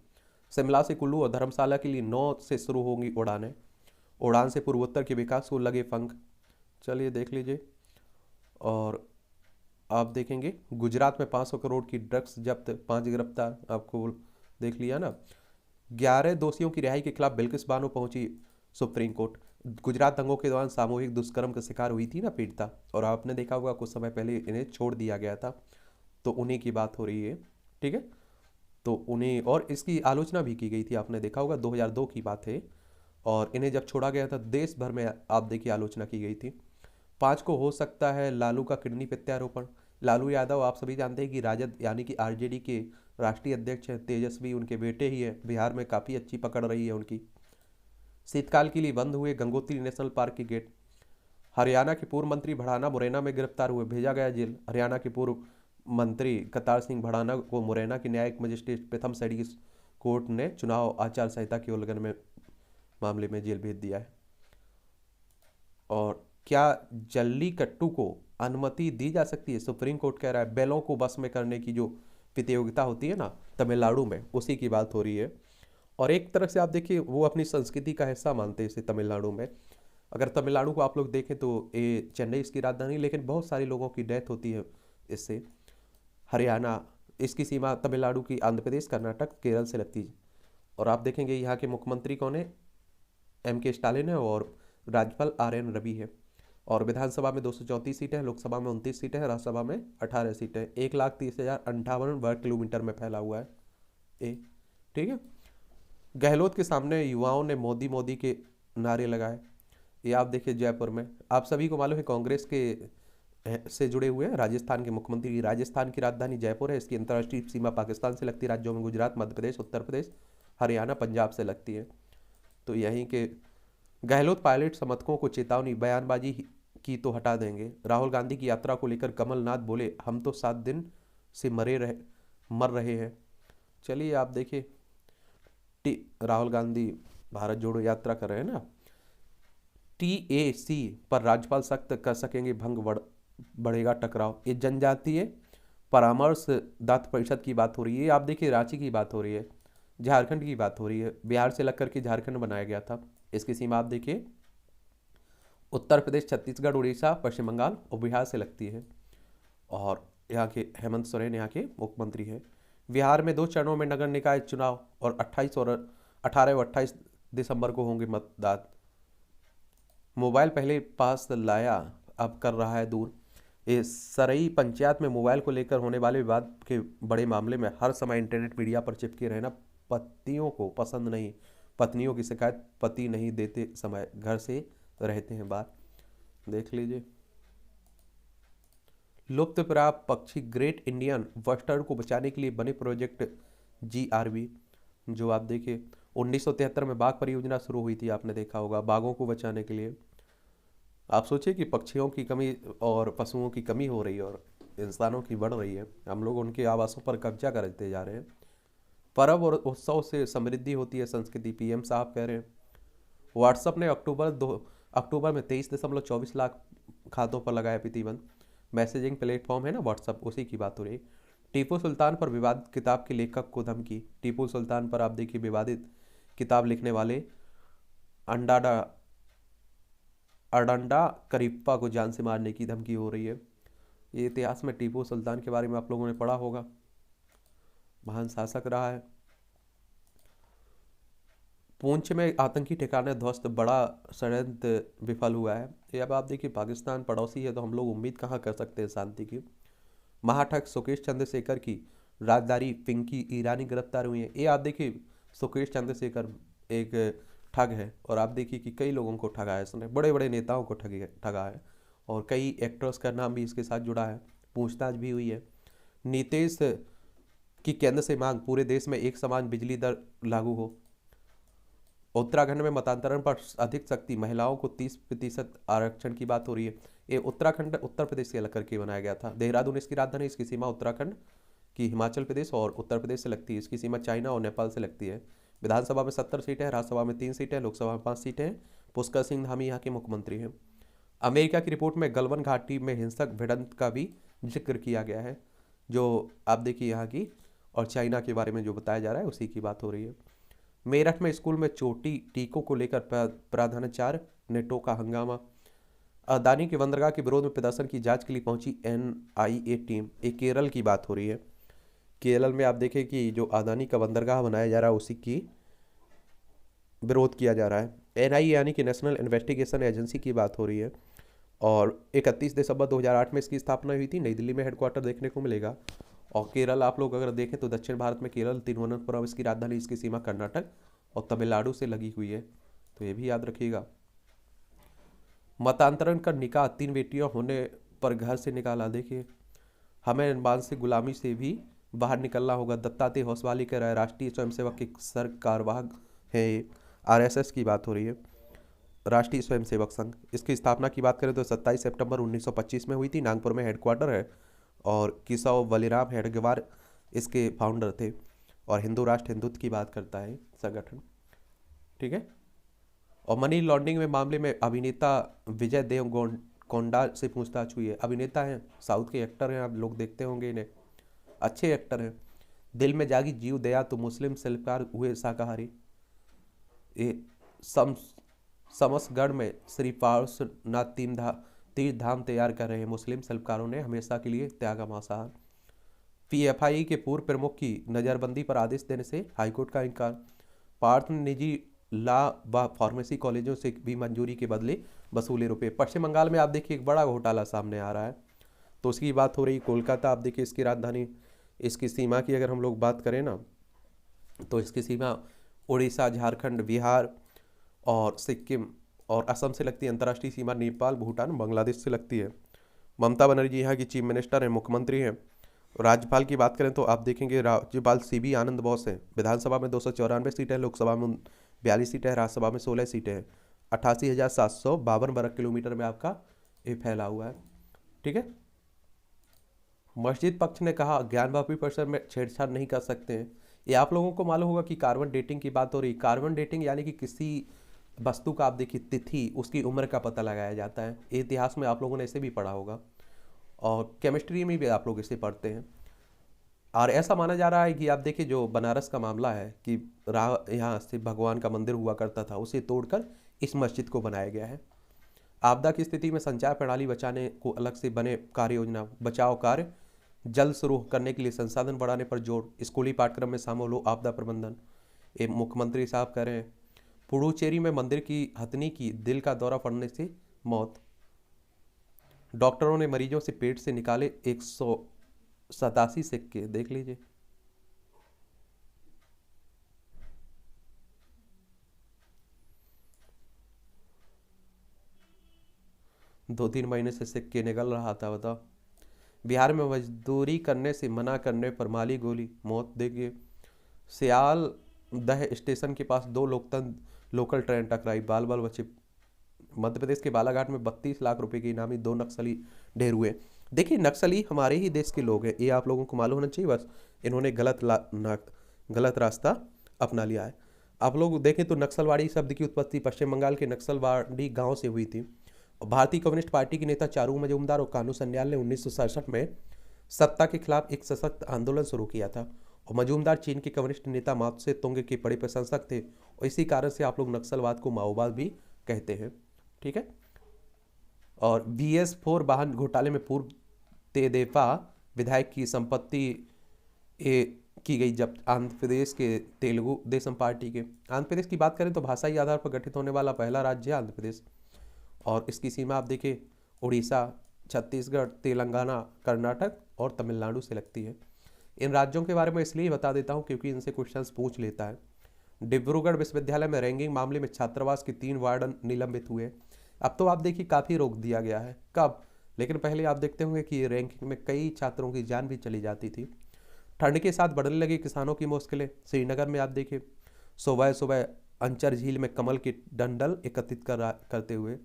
शिमला से कुल्लू और धर्मशाला के लिए 9 से शुरू होंगी उड़ानें। उड़ान से पूर्वोत्तर के विकास को लगे पंख। चलिए देख लीजिए। और आप देखेंगे गुजरात में 500 करोड़ की ड्रग्स जब्त, 5 गिरफ्तार, आपको देख लिया ना। 11 दोषियों की रिहाई के खिलाफ बिल्किस बानो पहुंची सुप्रीम कोर्ट। गुजरात दंगों के दौरान सामूहिक दुष्कर्म का शिकार हुई थी ना पीड़िता, और आपने देखा होगा कुछ समय पहले इन्हें छोड़ दिया गया था, तो उन्हीं की बात हो रही है। ठीक है, तो उन्हें, और इसकी आलोचना भी की गई थी, आपने देखा होगा 2002 की बात है, और इन्हें जब छोड़ा गया था देश भर में आप देखिए आलोचना की गई थी। 5 को हो सकता है लालू का किडनी प्रत्यारोपण। लालू यादव आप सभी जानते हैं कि राजद यानी कि आरजेडी के राष्ट्रीय अध्यक्ष हैं, तेजस्वी उनके बेटे ही है, बिहार में काफ़ी अच्छी पकड़ रही है उनकी। शीतकाल के लिए बंद हुए गंगोत्री नेशनल पार्क के गेट। हरियाणा के पूर्व मंत्री भड़ाना मुरैना में गिरफ्तार हुए, भेजा गया जेल। हरियाणा के पूर्व मंत्री करतार सिंह भड़ाना को मुरैना की न्यायिक मजिस्ट्रेट प्रथम श्रेणी कोर्ट ने चुनाव आचार संहिता के उल्लंघन में मामले में जेल भेज दिया है। और क्या जल्लीकट्टू को अनुमति दी जा सकती है? सुप्रीम कोर्ट कह रहा है बैलों को बस में करने की जो प्रतियोगिता होती है ना तमिलनाडु में, उसी की बात हो रही है। और एक तरह से आप देखिए वो अपनी संस्कृति का हिस्सा मानते हैं इसे तमिलनाडु में। अगर तमिलनाडु को आप लोग देखें तो ये चेन्नई इसकी राजधानी, लेकिन बहुत सारे लोगों की डेथ होती है इससे। हरियाणा, इसकी सीमा तमिलनाडु की आंध्र प्रदेश, कर्नाटक, केरल से लगती है। और आप देखेंगे यहाँ के मुख्यमंत्री कौन है? M.K. स्टालिन है, और राज्यपाल R.N. रवि है। और विधानसभा में 234 सीटें हैं, लोकसभा में 29 सीटें हैं, राज्यसभा में 18 सीटें। 1,30,058 वर्ग किलोमीटर में फैला हुआ है ए। ठीक है, गहलोत के सामने युवाओं ने मोदी मोदी के नारे लगाए। ये आप देखिए जयपुर में। आप सभी को मालूम है कांग्रेस के से जुड़े हुए हैं राजस्थान के मुख्यमंत्री। राजस्थान की राजधानी जयपुर है, इसकी अंतर्राष्ट्रीय सीमा पाकिस्तान से लगती राज्यों में गुजरात, मध्य प्रदेश, उत्तर प्रदेश, हरियाणा, पंजाब से लगती है। तो यहीं के गहलोत पायलट समर्थकों को चेतावनी, बयानबाजी की तो हटा देंगे। राहुल गांधी की यात्रा को लेकर कमलनाथ बोले हम तो 7 दिन से मर रहे हैं। चलिए आप देखिए राहुल गांधी भारत जोड़ो यात्रा कर रहे हैं ना। TAC पर राज्यपाल सख्त कर सकेंगे भंग, बढ़ेगा टकराव। ये जनजातीय परामर्श दाता परिषद की बात हो रही है। आप देखिए रांची की बात हो रही है, झारखंड की बात हो रही है। बिहार से लग करके झारखंड बनाया गया था। इसकी सीमा आप देखिए उत्तर प्रदेश, छत्तीसगढ़, उड़ीसा, पश्चिम बंगाल और बिहार से लगती है। और यहाँ के हेमंत सोरेन यहाँ के मुख्यमंत्री हैं। बिहार में 2 चरणों में नगर निकाय चुनाव, और 18 और 28 दिसंबर को होंगे मतदान। मोबाइल पहले पास लाया, अब कर रहा है दूर। ये सरई पंचायत में मोबाइल को लेकर होने वाले विवाद के बड़े मामले में हर समय इंटरनेट मीडिया पर चिपके रहना पतियों को पसंद नहीं। पत्नियों की शिकायत पति नहीं देते समय घर से रहते हैं बाहर। देख लीजिए लुप्तप्राय पक्षी ग्रेट इंडियन बस्टर्ड को बचाने के लिए बने प्रोजेक्ट GRB, जो आप देखिए 1973 में बाघ परियोजना शुरू हुई थी, आपने देखा होगा, बाघों को बचाने के लिए। आप सोचिए कि पक्षियों की कमी और पशुओं की कमी हो रही है और इंसानों की बढ़ रही है। हम लोग उनके आवासों पर कब्जा करते जा रहे हैं। पर्व और उत्सव से समृद्धि होती है संस्कृति, PM साहब कह रहे हैं। व्हाट्सएप ने अक्टूबर में 23.24 लाख खातों पर लगाया प्रतिबंध। मैसेजिंग प्लेटफॉर्म है ना व्हाट्सएप, उसी की बात हो रही है। टीपू सुल्तान पर विवादित किताब के लेखक को धमकी। टीपू सुल्तान पर आप देखिए विवादित किताब लिखने वाले अडंडा करिप्पा को जान से मारने की धमकी हो रही है। ये इतिहास में टीपू सुल्तान के बारे में आप लोगों ने पढ़ा होगा, महान शासक रहा है। पुंछ में आतंकी ठिकाने ध्वस्त, बड़ा षड्यंत्र विफल हुआ है। ये अब आप देखिए पाकिस्तान पड़ोसी है तो हम लोग उम्मीद कहाँ कर सकते हैं शांति की। महाठग सुकेश चंद्रशेखर की राजदारी पिंकी ईरानी गिरफ्तार हुई है। ये आप देखिए सुकेश चंद्रशेखर एक ठग है, और आप देखिए कि कई लोगों को ठगा है इसने, बड़े बड़े नेताओं को ठगा है, और कई एक्टर्स का नाम भी इसके साथ जुड़ा है। पूछताछ भी हुई है। नीतीश की केंद्र से मांग, पूरे देश में एक समान बिजली दर लागू हो। उत्तराखंड में मतांतरण पर अधिक सख्ती, महिलाओं को 30% आरक्षण की बात हो रही है। ये उत्तराखंड उत्तर प्रदेश से अलग करके बनाया गया था। देहरादून इसकी राजधानी, इसकी सीमा उत्तराखंड की हिमाचल प्रदेश और उत्तर प्रदेश से लगती है। इसकी सीमा चाइना और नेपाल से लगती है। विधानसभा में 70 सीटें हैं, राज्यसभा में 3 सीटें हैं, लोकसभा में 5 सीटें हैं। पुष्कर सिंह धामी यहाँ के मुख्यमंत्री हैं। अमेरिका की रिपोर्ट में गलवान घाटी में हिंसक भिड़ंत का भी जिक्र किया गया है, जो आप देखिए यहाँ की, और चाइना के बारे में जो बताया जा रहा है उसी की बात हो रही है। मेरठ में स्कूल में चोटी टीकों को लेकर प्रधानाचार्य ने टोका हंगामा। अदानी के बंदरगाह के विरोध में प्रदर्शन की जांच के लिए पहुंची NIA टीम। एक केरल की बात हो रही है। केरल में आप देखें कि जो अदानी का बंदरगाह बनाया जा रहा है उसी की विरोध किया जा रहा है। एनआईए यानी कि नेशनल इन्वेस्टिगेशन एजेंसी की बात हो रही है, और 31 दिसंबर 2008 में इसकी स्थापना हुई थी। नई दिल्ली में हेडक्वार्टर देखने को मिलेगा। और केरल आप लोग अगर देखें तो दक्षिण भारत में केरल, तिरुवनंतपुरम इसकी राजधानी, इसकी सीमा कर्नाटक और तमिलनाडु से लगी हुई है, तो ये भी याद रखिएगा। मतांतरण का निकाह, 3 बेटियां होने पर घर से निकाला। देखिए, हमें मानसिक गुलामी से भी बाहर निकलना होगा। दत्तात्रेय होसवाली कह रहा है, राष्ट्रीय स्वयंसेवक के सर कार्यवाहक है ये। आरएसएस की बात हो रही है, राष्ट्रीय स्वयंसेवक संघ। इसकी स्थापना की बात करें तो 27 सितंबर 1925 में हुई थी। नागपुर में हेडक्वार्टर है, और केशव बलिराम हेडगेवार इसके फाउंडर थे। और हिंदू राष्ट्र हिंदुत्व की बात करता है संगठन, ठीक है। और मनी लॉन्ड्रिंग में मामले में अभिनेता विजय देवरकोंडा से पूछताछ हुई है। अभिनेता हैं, साउथ के एक्टर हैं, आप लोग देखते होंगे इन्हें, अच्छे एक्टर हैं। दिल में जागी जीव दया तो मुस्लिम शिल्पकार हुए शाकाहारी। ये समसगढ़ में श्री पार्श्वनाथ तीर्थ धाम तैयार कर रहे हैं। मुस्लिम शिल्पकारों ने हमेशा के लिए त्यागा मांसाहार। पीएफआई के पूर्व प्रमुख की नज़रबंदी पर आदेश देने से हाईकोर्ट का इनकार। पार्थ ने निजी लॉ व फार्मेसी कॉलेजों से भी मंजूरी के बदले वसूले रुपए। पश्चिम बंगाल में आप देखिए एक बड़ा घोटाला सामने आ रहा है, तो उसकी बात हो रही। कोलकाता आप देखिए इसकी राजधानी, इसकी सीमा की अगर हम लोग बात करें ना, तो इसकी सीमा उड़ीसा, झारखंड, बिहार और सिक्किम और असम से लगती है। अंतर्राष्ट्रीय सीमा नेपाल, भूटान, बांग्लादेश से लगती है। ममता बनर्जी यहाँ की चीफ मिनिस्टर हैं, मुख्यमंत्री हैं। राज्यपाल की बात करें तो आप देखेंगे राज्यपाल सीबी आनंद बोस हैं। विधानसभा में 294 सीटें, लोकसभा में 42 सीटें, राज्यसभा में 16 सीटें हैं। 88,752 वर्ग किलोमीटर में आपका ये फैला हुआ है, ठीक है। मस्जिद पक्ष ने कहा ज्ञानवापी परिसर में छेड़छाड़ नहीं कर सकते हैं। ये आप लोगों को मालूम होगा कि कार्बन डेटिंग की बात हो रही। कार्बन डेटिंग यानी कि किसी वस्तु का आप देखिए तिथि, उसकी उम्र का पता लगाया जाता है। इतिहास में आप लोगों ने इसे भी पढ़ा होगा, और केमिस्ट्री में भी आप लोग इसे पढ़ते हैं। और ऐसा माना जा रहा है कि आप देखिए जो बनारस का मामला है कि यहाँ से भगवान का मंदिर हुआ करता था, उसे तोड़कर इस मस्जिद को बनाया गया है। आपदा की स्थिति में संचार प्रणाली बचाने को अलग से बने कार्य योजना। बचाव कार्य जल्द शुरू करने के लिए संसाधन बढ़ाने पर जोर। स्कूली पाठ्यक्रम में शामिल हो आपदा प्रबंधन। ये मुख्यमंत्री साहब कह रहे हैं। पुडुचेरी में मंदिर की हथनी की दिल का दौरा पड़ने से मौत। डॉक्टरों ने मरीजों से पेट से निकाले 187 सिक्के, देख लीजिए। दो 3 महीने से सिक्के निकल रहा था, बताओ। बिहार में मजदूरी करने से मना करने पर माली गोली, मौत। देखिए, सियालदह स्टेशन के पास 2 लोकल ट्रेन टकराई, बाल बाल बचे। मध्य प्रदेश के बालाघाट में 32 लाख रुपए के इनामी 2 नक्सली ढेर हुए। देखिए, नक्सली हमारे ही देश के लोग हैं, ये आप लोगों को मालूम होना चाहिए। बस इन्होंने गलत रास्ता अपना लिया है। आप लोग देखें तो नक्सलवाड़ी शब्द की उत्पत्ति पश्चिम बंगाल के नक्सलवाड़ी गांव से हुई थी। भारतीय कम्युनिस्ट पार्टी के नेता चारू मजूमदार और कानू सन्याल ने 1967 में सत्ता के खिलाफ एक सशक्त आंदोलन शुरू किया था। और मजूमदार चीन के कम्युनिस्ट नेता माओ से तुंग के बड़े प्रशंसक थे, और इसी कारण से आप लोग नक्सलवाद को माओवाद भी कहते हैं, ठीक है। और BS4 वाहन घोटाले में पूर्व तेदेपा विधायक की संपत्ति की गई जब्त। आंध्र प्रदेश के तेलुगु देशम पार्टी के। आंध्र प्रदेश की बात करें तो भाषाई आधार पर गठित होने वाला पहला राज्य है आंध्र प्रदेश। और इसकी सीमा आप देखिए उड़ीसा, छत्तीसगढ़, तेलंगाना, कर्नाटक और तमिलनाडु से लगती है। इन राज्यों के बारे में इसलिए बता देता हूँ क्योंकि इनसे क्वेश्चंस पूछ लेता है। डिब्रूगढ़ विश्वविद्यालय में रैंकिंग मामले में छात्रावास के 3 वार्डन निलंबित हुए। अब तो आप देखिए काफ़ी रोक दिया गया है, कब, लेकिन पहले आप देखते होंगे कि रैंकिंग में कई छात्रों की जान भी चली जाती थी। ठंड के साथ बढ़ने लगी किसानों की मुश्किलें। श्रीनगर में आप देखिए सुबह सुबह अंचर झील में कमल के डंडल एकत्रित करते हुए।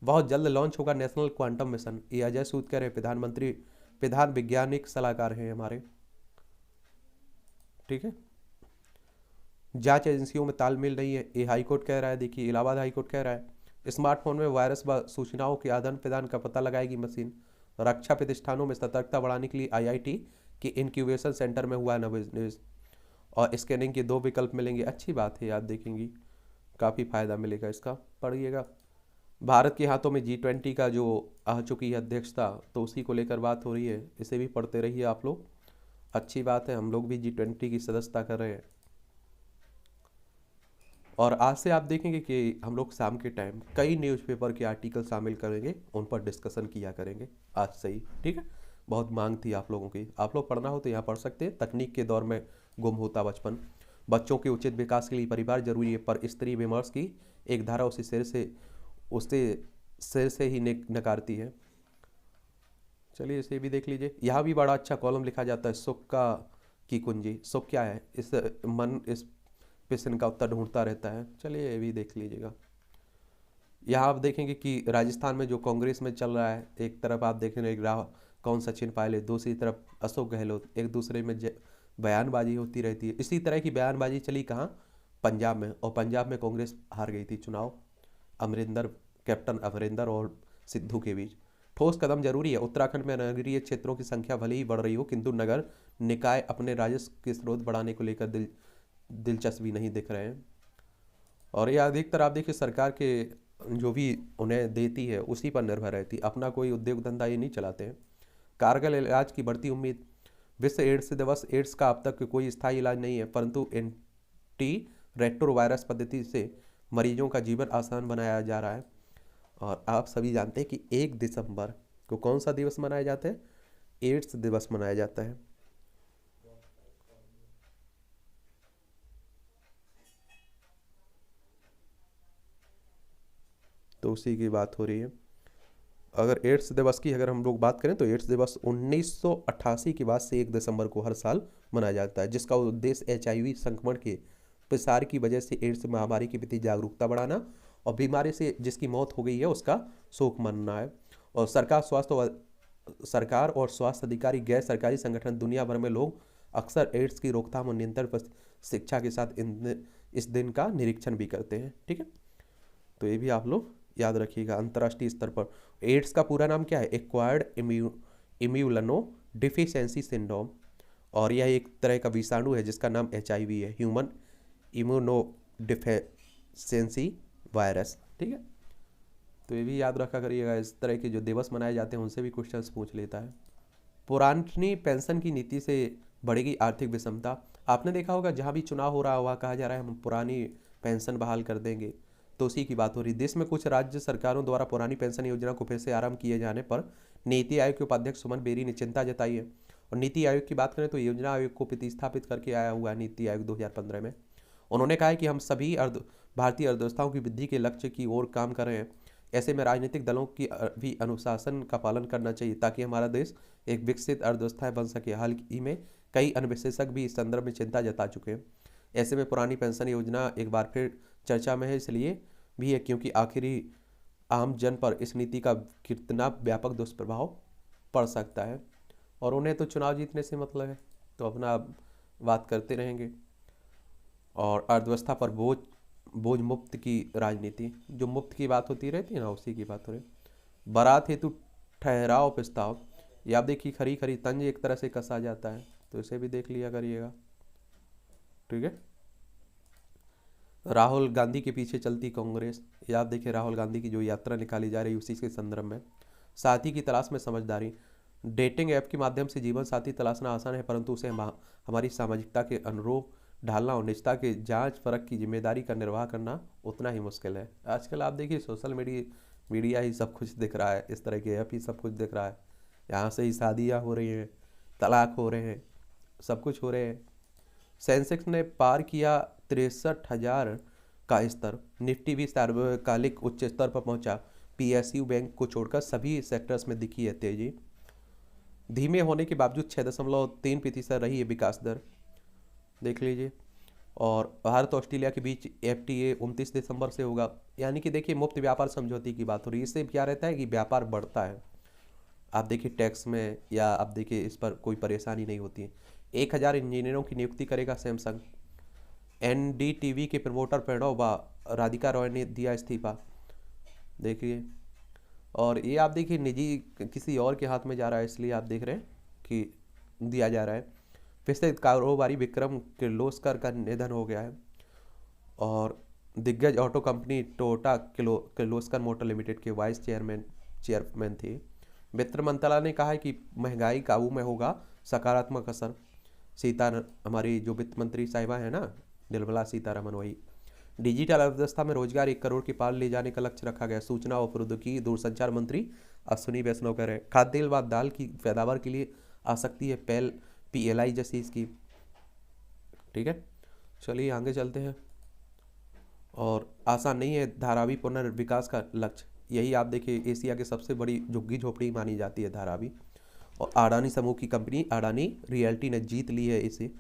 बहुत जल्द लॉन्च होगा नेशनल क्वांटम मिशन। ये अजय सूद कह रहे हैं, प्रधान वैज्ञानिक सलाहकार हैं हमारे, ठीक है। जांच एजेंसियों में तालमेल नहीं है, ये हाईकोर्ट कह रहा है। देखिए, इलाहाबाद हाईकोर्ट कह रहा है स्मार्टफोन में वायरस व सूचनाओं के आदान प्रदान का पता लगाएगी मशीन। रक्षा प्रतिष्ठानों में सतर्कता बढ़ाने के लिए IIT के इंक्यूबेशन सेंटर में हुआ निवेश। और स्कैनिंग के 2 विकल्प मिलेंगे, अच्छी बात है, याद देखेंगी, काफ़ी फायदा मिलेगा इसका, पढ़िएगा। भारत के हाथों में G20 का जो आ चुकी है अध्यक्षता, तो उसी को लेकर बात हो रही है, इसे भी पढ़ते रहिए आप लोग, अच्छी बात है। हम लोग भी G20 की सदस्यता कर रहे हैं। और आज से आप देखेंगे कि हम लोग शाम के टाइम कई न्यूज़पेपर के आर्टिकल शामिल करेंगे, उन पर डिस्कशन किया करेंगे आज से ही, ठीक है। बहुत मांग थी आप लोगों की, आप लोग पढ़ना हो तो यहाँ पढ़ सकते हैं। तकनीक के दौर में गुम होता बचपन, बच्चों के उचित विकास के लिए परिवार जरूरी है, पर स्त्री विमर्श की एक धारा उससे सिर से ही नकारती है। चलिए इसे भी देख लीजिए। यहाँ भी बड़ा अच्छा कॉलम लिखा जाता है, सुख का की कुंजी। सुख क्या है, इस प्रश्न का उत्तर ढूंढता रहता है। चलिए ये भी देख लीजिएगा। यहाँ आप देखेंगे कि राजस्थान में जो कांग्रेस में चल रहा है, एक तरफ आप देखेंगे कौन सचिन पायलट, दूसरी तरफ अशोक गहलोत, एक दूसरे में बयानबाजी होती रहती है। इसी तरह की बयानबाजी चली कहाँ, पंजाब में, और पंजाब में कांग्रेस हार गई थी चुनाव कैप्टन अमरिंदर और सिद्धू के बीच। ठोस कदम जरूरी है। उत्तराखंड में नगरीय क्षेत्रों की संख्या भले ही बढ़ रही हो, किंतु नगर निकाय अपने राजस्व के स्रोत बढ़ाने को लेकर दिलचस्पी नहीं दिख रहे हैं। और ये अधिकतर आप देखिए सरकार के जो भी उन्हें देती है उसी पर निर्भर रहती, अपना कोई उद्योग धंधा ये नहीं चलाते हैं। कारगर इलाज की बढ़ती उम्मीद। विश्व एड्स दिवस। एड्स का अब तक कोई स्थायी इलाज नहीं है, परंतु एंटी रेट्रोवायरस पद्धति से मरीजों का जीवन आसान बनाया जा रहा है। और आप सभी जानते हैं कि 1 दिसंबर को कौन सा दिवस मनाया जाता है, एड्स दिवस मनाया जाता है। तो उसी की बात हो रही है। अगर एड्स दिवस की अगर हम लोग बात करें तो एड्स दिवस 1988 के बाद से 1 दिसंबर को हर साल मनाया जाता है, जिसका उद्देश्य HIV संक्रमण के प्रसार की वजह से एड्स महामारी के प्रति जागरूकता बढ़ाना और बीमारी से जिसकी मौत हो गई है उसका शोक मनाना है। और सरकार और स्वास्थ्य अधिकारी, गैर सरकारी संगठन, दुनिया भर में लोग अक्सर एड्स की रोकथाम और नियंत्रण पर शिक्षा के साथ इस दिन का निरीक्षण भी करते हैं, ठीक है। तो ये भी आप लोग याद रखिएगा। अंतर्राष्ट्रीय स्तर पर एड्स का पूरा नाम क्या है, एक्वायर्ड इम्यूनो डिफिशियंसी सिंड्रोम, और यह एक तरह का विषाणु है जिसका नाम HIV है, ह्यूमन इम्यूनो डिफिशियंसी वायरस, ठीक है। तो ये भी याद रखा करिएगा। इस तरह के जो दिवस मनाए जाते हैं उनसे भी क्वेश्चंस पूछ लेता है। पुरानी पेंशन की नीति से बढ़ेगी आर्थिक विषमता। आपने देखा होगा जहाँ भी चुनाव हो रहा है वहाँ कहा जा रहा है हम पुरानी पेंशन बहाल कर देंगे, तो उसी की बात हो रही। देश में कुछ राज्य सरकारों द्वारा पुरानी पेंशन योजना को फिर से आरंभ किए जाने पर नीति आयोग के उपाध्यक्ष सुमन बेरी ने चिंता जताई है। और नीति आयोग की बात करें तो योजना आयोग को प्रतिस्थापित करके आया हुआ है नीति आयोग 2015 में। उन्होंने कहा है कि हम सभी भारतीय अर्थव्यवस्थाओं की वृद्धि के लक्ष्य की ओर काम कर रहे हैं। ऐसे में राजनीतिक दलों की भी अनुशासन का पालन करना चाहिए ताकि हमारा देश एक विकसित अर्थव्यवस्था बन सके। हाल ही में कई अन्य विशेषज्ञ भी इस संदर्भ में चिंता जता चुके हैं। ऐसे में पुरानी पेंशन योजना एक बार फिर चर्चा में है, इसलिए भी है क्योंकि आखिरी आम जन पर इस नीति का कितना व्यापक दुष्प्रभाव पड़ सकता है। और उन्हें तो चुनाव जीतने से मतलब है, तो अपना बात करते रहेंगे। और अर्थव्यवस्था पर बोझ मुक्त की राजनीति, जो मुक्त की बात होती रहती है ना, उसी की बात हो रही। बारात हेतु ठहराव प्रस्ताव, या आप देखिए खरी खरी तंज एक तरह से कसा जाता है, तो इसे भी देख लिया करिएगा, ठीक है। राहुल गांधी के पीछे चलती कांग्रेस, या आप देखिए राहुल गांधी की जो यात्रा निकाली जा रही है उसी के संदर्भ में। साथी की तलाश में समझदारी। डेटिंग ऐप के माध्यम से जीवन साथी तलाशना आसान है, परंतु उसे हमारी सामाजिकता के अनुरूप ढालना और निजता के जांच परख की जिम्मेदारी का निर्वाह करना उतना ही मुश्किल है। आजकल आप देखिए सोशल मीडिया ही सब कुछ दिख रहा है, इस तरह के ऐप ही सब कुछ दिख रहा है। यहाँ से ही शादियाँ हो रही हैं, तलाक हो रहे हैं, सब कुछ हो रहे हैं। सेंसेक्स ने पार किया 63,000 का स्तर। निफ्टी भी सार्वकालिक उच्च स्तर पर पहुंचा। PSU बैंक को छोड़कर सभी सेक्टर्स में दिखी है तेजी। धीमे होने के बावजूद 6.3% रही है विकास दर, देख लीजिए। और भारत और ऑस्ट्रेलिया के बीच FTA 29 दिसंबर से होगा, यानी कि देखिए मुक्त व्यापार समझौते की बात हो रही है। इससे क्या रहता है कि व्यापार बढ़ता है। आप देखिए टैक्स में, या आप देखिए इस पर कोई परेशानी नहीं होती है। 1000 इंजीनियरों की नियुक्ति करेगा सैमसंग। NDTV के प्रमोटर प्रणव राधिका रॉय ने दिया इस्तीफा, देखिए। और ये आप देखिए निजी किसी और के हाथ में जा रहा है, इसलिए आप देख रहे हैं कि दिया जा रहा है। प्रसिद्ध कारोबारी विक्रम किर्लोस्कर का निधन हो गया है। और दिग्गज auto company Toyota Kirloskar motor limited के वाइस चेयरमैन थे। वित्त मंत्रालय ने कहा है कि महंगाई काबू में होगा, सकारात्मक असर। हमारी जो वित्त मंत्री साहिबा है ना, निर्मला सीतारमन, वही डिजिटल अर्थव्यवस्था में रोजगार 1 करोड़ के पार ले जाने का लक्ष्य रखा गया। सूचना और प्रौद्योगिकी दूरसंचार मंत्री अश्विनी वैष्णव कह रहे हैं। खाद्य तेल व दाल की पैदावार के लिए आ सकती है PLI जैसी स्कीम। ठीक है, चलिए आगे चलते हैं। और आसान नहीं है धारावी पुनर्विकास का लक्ष्य। यही आप देखिए एशिया की सबसे बड़ी झुग्गी झोपड़ी मानी जाती है धारावी। और अडानी समूह की कंपनी अडानी रियल्टी ने जीत ली है, इसे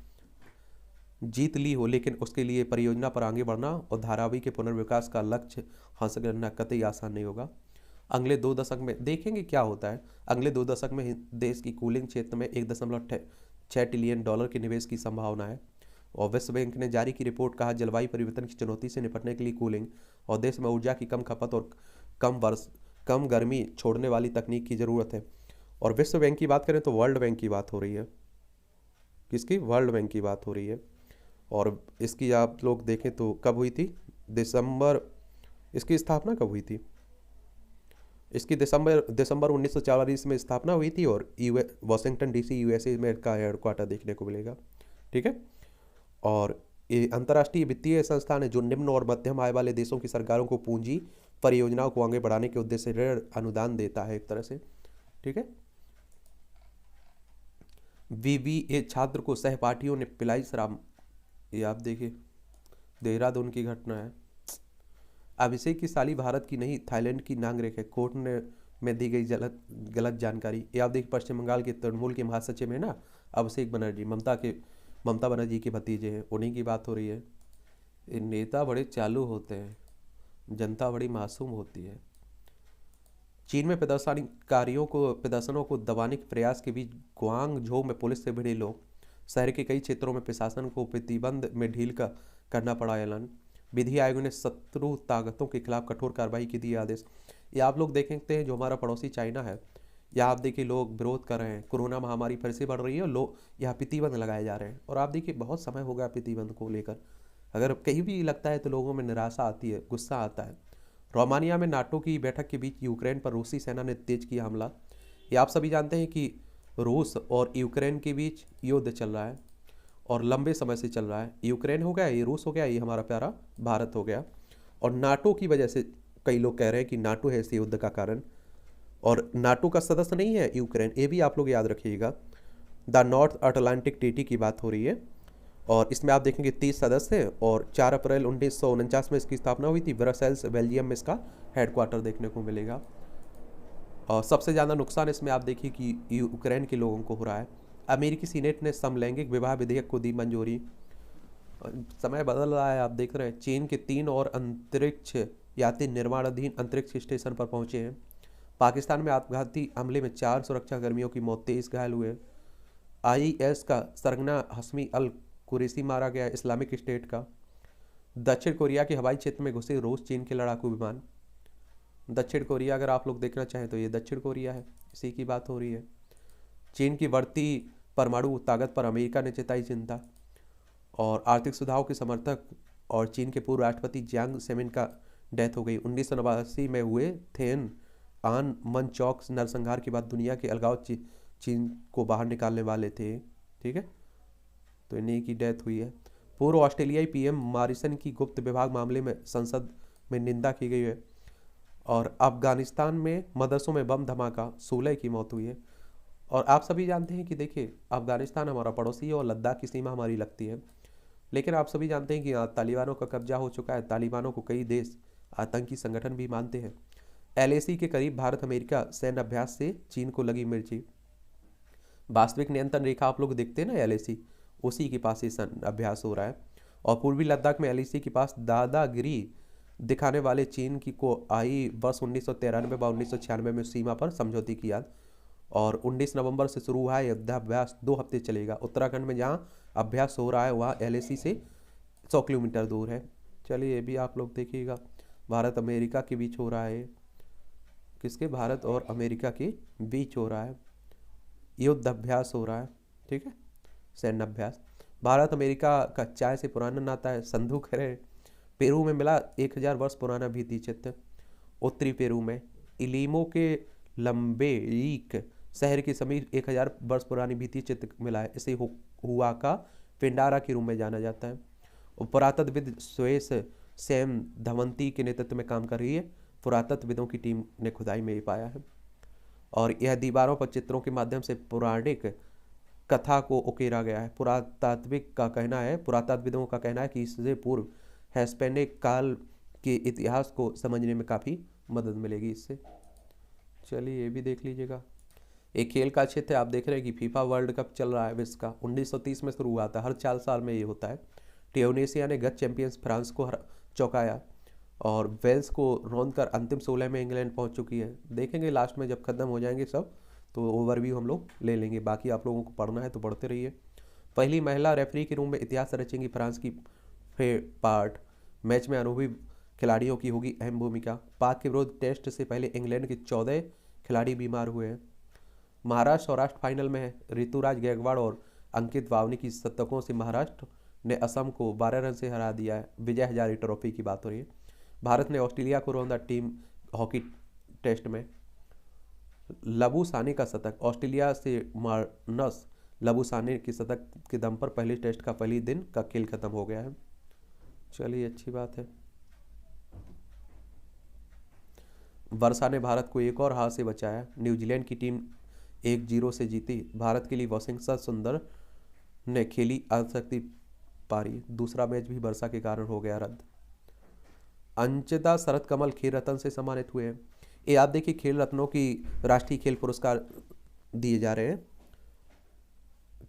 जीत ली हो, लेकिन उसके लिए परियोजना पर आगे बढ़ना और धारावी के पुनर्विकास का लक्ष्य हासिल करना कतई आसान नहीं होगा। अगले 2 दशक में देखेंगे क्या होता है। अगले 2 दशक में देश की कूलिंग क्षेत्र में $1.6 ट्रिलियन के निवेश की संभावना है। और विश्व बैंक ने जारी की रिपोर्ट कहा जलवायु परिवर्तन की चुनौती से निपटने के लिए कूलिंग और देश में ऊर्जा की कम खपत और कम गर्मी छोड़ने वाली तकनीक की ज़रूरत है। और विश्व बैंक की बात करें तो वर्ल्ड बैंक की बात हो रही है। किसकी? वर्ल्ड बैंक की बात हो रही है। और इसकी आप लोग देखें तो कब हुई थी? इसकी स्थापना कब हुई थी? इसकी दिसंबर 1944 में स्थापना हुई थी और वाशिंगटन DC USA में का हेडक्वार्टर देखने को मिलेगा। ठीक है, और ये अंतर्राष्ट्रीय वित्तीय संस्थान है जो निम्न और मध्यम आय वाले देशों की सरकारों को पूंजी परियोजनाओं को आगे बढ़ाने के उद्देश्य से ऋण अनुदान देता है एक तरह से। ठीक है, VBA छात्र को सहपाठियों ने पिलाई शराब। ये आप देखिए देहरादून की घटना है। अभिषेक की साली भारत की नहीं थाईलैंड की नागरिक है, कोर्ट ने में दी गई गलत जानकारी। ये आप देखिए पश्चिम बंगाल के तृणमूल के महासचिव है ना अभिषेक बनर्जी, ममता बनर्जी के भतीजे हैं, उन्हीं की बात हो रही है। ये नेता बड़े चालू होते हैं, जनता बड़ी मासूम होती है। चीन में प्रदर्शनों को दबाने के प्रयास के बीच ग्वांगझो में पुलिस से भिड़े लोग। शहर के कई क्षेत्रों में प्रशासन को प्रतिबंध में ढील करना पड़ा ऐलान। विधि आयोग ने शत्रु ताकतों के खिलाफ कठोर कार्रवाई की दिए आदेश। ये आप लोग देखते हैं जो हमारा पड़ोसी चाइना है, या आप देखिए लोग विरोध कर रहे हैं, कोरोना महामारी फिर से बढ़ रही है और लोग यहाँ प्रतिबंध लगाए जा रहे हैं। और आप देखिए बहुत समय हो गया प्रतिबंध को लेकर, अगर कहीं भी लगता है तो लोगों में निराशा आती है, गुस्सा आता है। रोमानिया में नाटो की बैठक के बीच यूक्रेन पर रूसी सेना ने तेज किया हमला। ये आप सभी जानते हैं कि रूस और यूक्रेन के बीच युद्ध चल रहा है और लंबे समय से चल रहा है। यूक्रेन हो गया, ये रूस हो गया, ये हमारा प्यारा भारत हो गया। और नाटो की वजह से कई लोग कह रहे हैं कि नाटो है इस युद्ध का कारण, और नाटो का सदस्य नहीं है यूक्रेन, ये भी आप लोग याद रखिएगा। द नॉर्थ अटलांटिक ट्रीटी की बात हो रही है और इसमें आप देखेंगे 30 सदस्य हैं और 4 अप्रैल 1949 में इसकी स्थापना हुई थी। ब्रसेल्स बेल्जियम में इसका हेडक्वार्टर देखने को मिलेगा। और सबसे ज़्यादा नुकसान इसमें आप देखिए कि यूक्रेन के लोगों को हो रहा है। अमेरिकी सीनेट ने समलैंगिक विवाह विधेयक को दी मंजूरी। समय बदल रहा है, आप देख रहे हैं। चीन के 3 और अंतरिक्ष यात्री निर्माणाधीन अंतरिक्ष स्टेशन पर पहुंचे हैं। पाकिस्तान में आत्मघाती हमले में 4 सुरक्षाकर्मियों की मौत, 23 घायल हुए। IS का सरगना हस्मी अल कुरैशी मारा गया, इस्लामिक स्टेट का। दक्षिण कोरिया के हवाई क्षेत्र में घुसे रूस चीन के लड़ाकू विमान। दक्षिण कोरिया अगर आप लोग देखना चाहें तो ये दक्षिण कोरिया है, इसी की बात हो रही है। चीन की बढ़ती परमाणु ताकत पर अमेरिका ने जताई चिंता। और आर्थिक सुधारों के समर्थक और चीन के पूर्व राष्ट्रपति जियांग शेमिन का डेथ हो गई। 1989 में हुए थेन आन मन चौक नरसंहार के बाद दुनिया के अलगाव चीन को बाहर निकालने वाले थे। ठीक है, तो इन्हीं की डेथ हुई है। पूर्व ऑस्ट्रेलियाई PM मॉरिसन की गुप्त विभाग मामले में संसद में निंदा की गई है। और अफगानिस्तान में मदरसों में बम धमाका, 16 की मौत हुई है। और आप सभी जानते हैं कि देखिए अफगानिस्तान हमारा पड़ोसी है और लद्दाख की सीमा हमारी लगती है, लेकिन आप सभी जानते हैं कि यहाँ तालिबानों का कब्जा हो चुका है। तालिबानों को कई देश आतंकी संगठन भी मानते हैं। LAC के करीब भारत अमेरिका सैन्य अभ्यास से चीन को लगी मिर्ची। वास्तविक नियंत्रण रेखा आप लोग देखते हैं ना LAC, उसी के पास ये अभ्यास हो रहा है। और पूर्वी लद्दाख में LAC के पास दादागिरी दिखाने वाले चीन की को आई वर्ष 1993 व 1996 में सीमा पर समझौते की याद। और 19 नवंबर से शुरू हुआ युद्धाभ्यास 2 हफ्ते चलेगा। उत्तराखंड में जहाँ अभ्यास हो रहा है वहाँ LAC से 100 किलोमीटर दूर है। चलिए ये भी आप लोग देखिएगा। भारत अमेरिका के बीच हो रहा है, किसके? भारत और अमेरिका के बीच हो रहा है, युद्ध अभ्यास हो रहा है। ठीक है, सैन्य अभ्यास। भारत अमेरिका का चाय से पुराना नाता है, संधू कह रहे। पेरू में मिला 1000 वर्ष पुराना भित्ति चित्र। उत्तरी पेरू में इलीमो के लंबेईक शहर के समीप 1000 वर्ष पुरानी भित्ति चित्र मिला है। इसे हुआ का पिंडारा के रूप में जाना जाता है। और पुरातत्वविद स्वेस सैम धवंती के नेतृत्व में काम कर रही है। पुरातत्वविदों की टीम ने खुदाई में ये पाया है। और यह दीवारों पर चित्रों के माध्यम से पौराणिक कथा को उकेरा गया है। पुरातत्वविदों का कहना है कि इससे पूर्व हिस्पैनिक काल के इतिहास को समझने में काफ़ी मदद मिलेगी इससे। चलिए ये भी देख लीजिएगा। एक खेल का क्षेत्र है, आप देख रहे हैं कि फीफा वर्ल्ड कप चल रहा है विश्व का। 1930 में शुरू हुआ था, हर 4 साल में ये होता है। ट्यूनीशिया ने गत चैंपियंस फ्रांस को चौंकाया और वेल्स को रौंदकर अंतिम 16 में इंग्लैंड पहुंच चुकी है। देखेंगे लास्ट में जब खत्म हो जाएंगे सब तो ओवरव्यू हम लोग ले लेंगे। बाकी आप लोगों को पढ़ना है तो पढ़ते रहिए। पहली महिला रेफरी के रूप में इतिहास रचेंगी फ्रांस की पार्ट। मैच में अनुभवी खिलाड़ियों की होगी अहम भूमिका। पाक के विरुद्ध टेस्ट से पहले इंग्लैंड के 14 खिलाड़ी बीमार हुए हैं। महाराष्ट्र सौराष्ट्र फाइनल में है। ऋतुराज गायकवाड़ और अंकित वावनी की शतकों से महाराष्ट्र ने असम को 12 रन से हरा दिया है। विजय हजारे ट्रॉफी की बात हो रही है। भारत ने ऑस्ट्रेलिया को रौंदा टीम हॉकी टेस्ट में। लबूसाने का शतक। ऑस्ट्रेलिया से मार्नस लबूसाने की शतक के दम पर पहले टेस्ट का पहली दिन का खेल खत्म हो गया है। चलिए अच्छी बात है। वर्षा ने भारत को एक और हार से बचाया। न्यूजीलैंड की टीम 1-0 से जीती। भारत के लिए वॉशिंगटन सुंदर ने खेली आशक्ति पारी। दूसरा मैच भी वर्षा के कारण हो गया रद्द। अंचिता शरद कमल खेल रत्न से सम्मानित हुए हैं। ये आप देखिए खेल रत्नों की राष्ट्रीय खेल पुरस्कार दिए जा रहे हैं।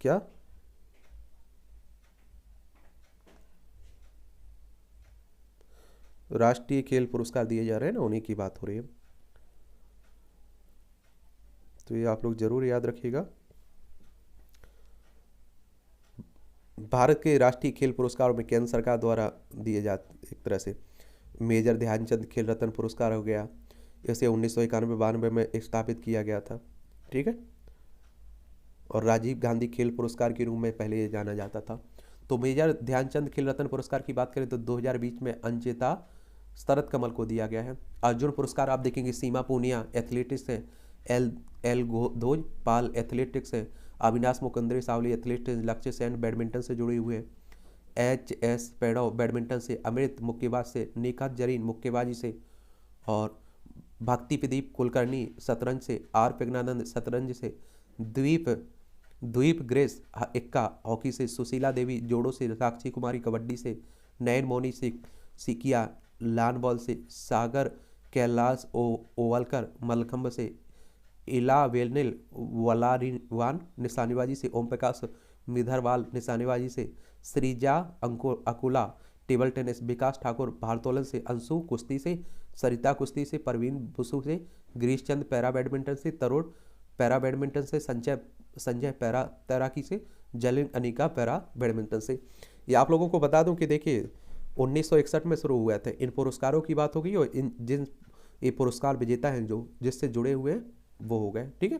क्या राष्ट्रीय खेल पुरस्कार दिए जा रहे हैं ना, उन्हीं की बात हो रही है। तो ये आप लोग जरूर याद रखिएगा। भारत के राष्ट्रीय खेल पुरस्कारों में केंद्र सरकार द्वारा दिए जाते, एक तरह से मेजर ध्यानचंद खेल रत्न पुरस्कार हो गया। इसे 1991-92 में स्थापित किया गया था। ठीक है। और राजीव गांधी खेल पुरस्कार के रूप में पहले ये जाना जाता था। तो मेजर ध्यानचंद खेल रत्न पुरस्कार की बात करें तो 2020 में अंचिता शरद कमल को दिया गया है। अर्जुन पुरस्कार आप देखेंगे सीमा पूनिया एथलेटिक्स से, एल घोष पाल एथलेटिक्स से, अविनाश मुकुंद्रे सावली एथलेटिक्स, लक्ष्य सेन बैडमिंटन से जुड़े हुए, HS पैडो बैडमिंटन से, अमृत मुक्केबाज से, निखात जरीन मुक्केबाजी से, और भक्ति प्रदीप कुलकर्णी शतरंज से, R प्रज्ञानंद शतरंज से, द्वीप ग्रेस इक्का हॉकी से, सुशीला देवी जोड़ो से, साक्षी कुमारी कबड्डी से, नयन मोनी सिकिया लान बॉल से, सागर कैलाश ओवलकर मलखंब से, इला वेलनिल वलारिवान निशानेबाजी से, ओम प्रकाश मिधरवाल निशानेबाजी से, श्रीजा अकुला टेबल टेनिस, विकास ठाकुर भारोत्तोलन से, अंशु कुश्ती से, सरिता कुश्ती से, परवीन बसु से, गिरीश चंद पैरा बैडमिंटन से, तरुण पैरा बैडमिंटन से, संजय पैरा तैराकी से, जलिन अनिका पैरा बैडमिंटन से। ये आप लोगों को बता दूं कि देखिए 1961 में शुरू हुए थे। इन पुरस्कारों की बात होगी और इन जिन ये पुरस्कार विजेता हैं जो जिससे जुड़े हुए हैं वो हो गए। ठीक है।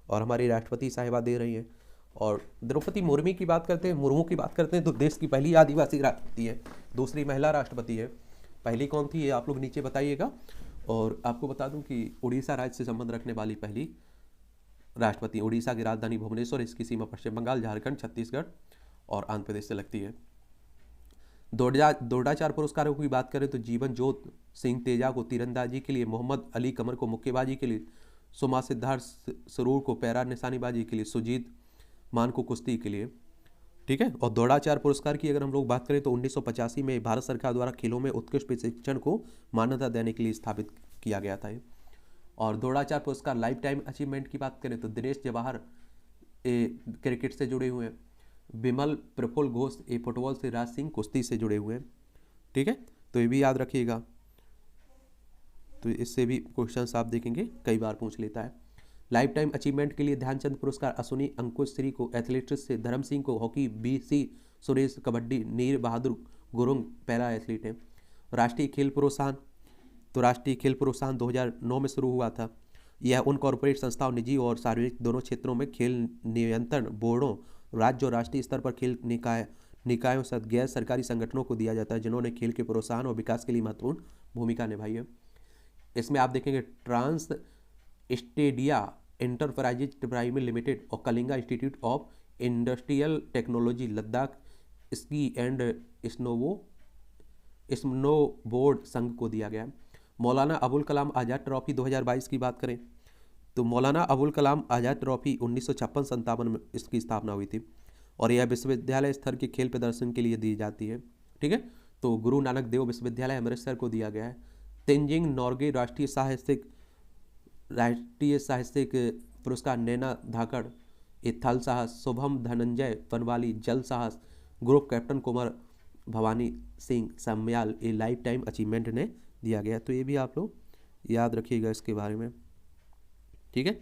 और हमारी राष्ट्रपति साहिबा दे रही हैं। और द्रौपदी मुर्मू की बात करते हैं तो देश की पहली आदिवासी राष्ट्रपति है, दूसरी महिला राष्ट्रपति है। पहली कौन थी ये आप लोग नीचे बताइएगा। और आपको बता दूं कि उड़ीसा राज्य से संबंध रखने वाली पहली राष्ट्रपति, उड़ीसा की राजधानी भुवनेश्वर, इसकी सीमा पश्चिम बंगाल, झारखंड, छत्तीसगढ़ और आंध्र प्रदेश से लगती है। दोडाचार पुरस्कारों की बात करें तो जीवन जोत सिंह तेजा को तीरंदाजी के लिए, मोहम्मद अली कमर को मुक्केबाजी के लिए, सुमा सिद्धार्थ सरूर को पैरा निशानेबाजी के लिए, सुजीत मान को कुश्ती के लिए। ठीक है। और दोडाचार पुरस्कार की अगर हम लोग बात करें तो 1985 में भारत सरकार द्वारा खेलों में उत्कृष्ट प्रशिक्षण को मान्यता देने के लिए स्थापित किया गया था। और दोडाचार पुरस्कार लाइफ टाइम अचीवमेंट की बात करें तो दिनेश जवाहर क्रिकेट से जुड़े हुए हैं, विमल प्रफुल्ल घोष फुटबॉल से, राज सिंह कुश्ती से जुड़े हुए हैं। ठीक है। तो ये भी याद रखिएगा। तो इससे भी क्वेश्चन आप देखेंगे कई बार पूछ लेता है। लाइफ टाइम अचीवमेंट के लिए ध्यानचंद पुरस्कार अश्विनी अंकुश श्री को एथलेटिक्स से, धर्म सिंह को हॉकी, BC सुरेश कबड्डी, नीर बहादुर गुरुंग पैरा एथलीट हैं। राष्ट्रीय खेल प्रोत्साहन, तो राष्ट्रीय खेल प्रोत्साहन 2009 में शुरू हुआ था। यह उन कॉरपोरेट संस्थाओं, निजी और सार्वजनिक दोनों क्षेत्रों में खेल नियंत्रण बोर्डों, राज्य और राष्ट्रीय स्तर पर खेल निकायों सहित गैर सरकारी संगठनों को दिया जाता है जिन्होंने खेल के प्रोत्साहन और विकास के लिए महत्वपूर्ण भूमिका निभाई है। इसमें आप देखेंगे Trans Stadia Enterprises Private Limited और Kalinga Institute of Industrial Technology Ladakh Ski and Snow Board संघ को दिया गया। मौलाना अबुल कलाम आज़ाद ट्रॉफी 2022 की बात करें तो मौलाना अबुल कलाम आज़ाद ट्रॉफी 1956-57 में इसकी स्थापना हुई थी और यह विश्वविद्यालय स्तर के खेल प्रदर्शन के लिए दी जाती है। ठीक है, तो गुरु नानक देव विश्वविद्यालय अमृतसर को दिया गया है। तेंजिंग नोर्गे राष्ट्रीय साहित्यिक पुरस्कार नैना धाकड़, थल साहस, शुभम धनंजय बनवाली, जल साहस, group captain Kumar Bhawani Singh Samyal a lifetime achievement ने दिया गया। तो ये भी आप लोग याद रखिएगा इसके बारे में। ठीक है,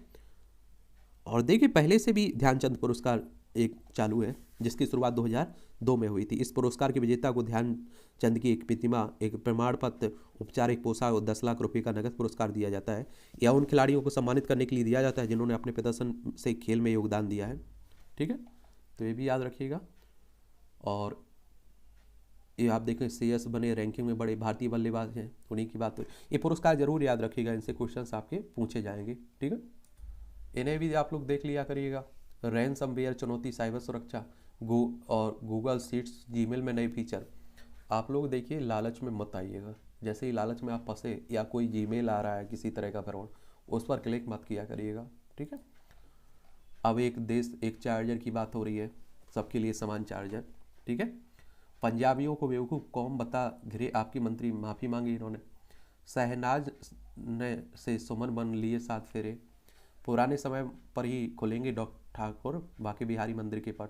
और देखिए पहले से भी ध्यानचंद पुरस्कार एक चालू है जिसकी शुरुआत 2002 में हुई थी। इस पुरस्कार के विजेता को ध्यानचंद की एक प्रतिमा, एक प्रमाण पत्र, औपचारिक पोशाक और 10 लाख रुपए का नगद पुरस्कार दिया जाता है। यह उन खिलाड़ियों को सम्मानित करने के लिए दिया जाता है जिन्होंने अपने प्रदर्शन से खेल में योगदान दिया है। ठीक है, तो ये भी याद रखिएगा। और ये आप देखें CS बने रैंकिंग में बड़े भारतीय बल्लेबाज हैं, उन्हीं की बात। ये पुरस्कार जरूर याद रखिएगा, इनसे क्वेश्चंस आपके पूछे जाएंगे। ठीक है, इन्हें भी आप लोग देख लिया करिएगा। रैनसमवेयर चुनौती, साइबर सुरक्षा, और गूगल शीट्स, जीमेल में नए फीचर। आप लोग देखिए लालच में मत आइएगा। जैसे ही लालच में आप फंसे या कोई जीमेल आ रहा है किसी तरह का फ्रॉड, उस पर क्लिक मत किया करिएगा। ठीक है, अब एक चार्जर की बात हो रही है, सबके लिए समान चार्जर। ठीक है, पंजाबियों को बेवकूफ़ कौम बता घिरे आपकी मंत्री, माफ़ी मांगी इन्होंने। शहनाज ने से सुमन बन लिए 7 फेरे। पुराने समय पर ही खुलेंगे डॉक्टर ठाकुर बांके बिहारी मंदिर के पट।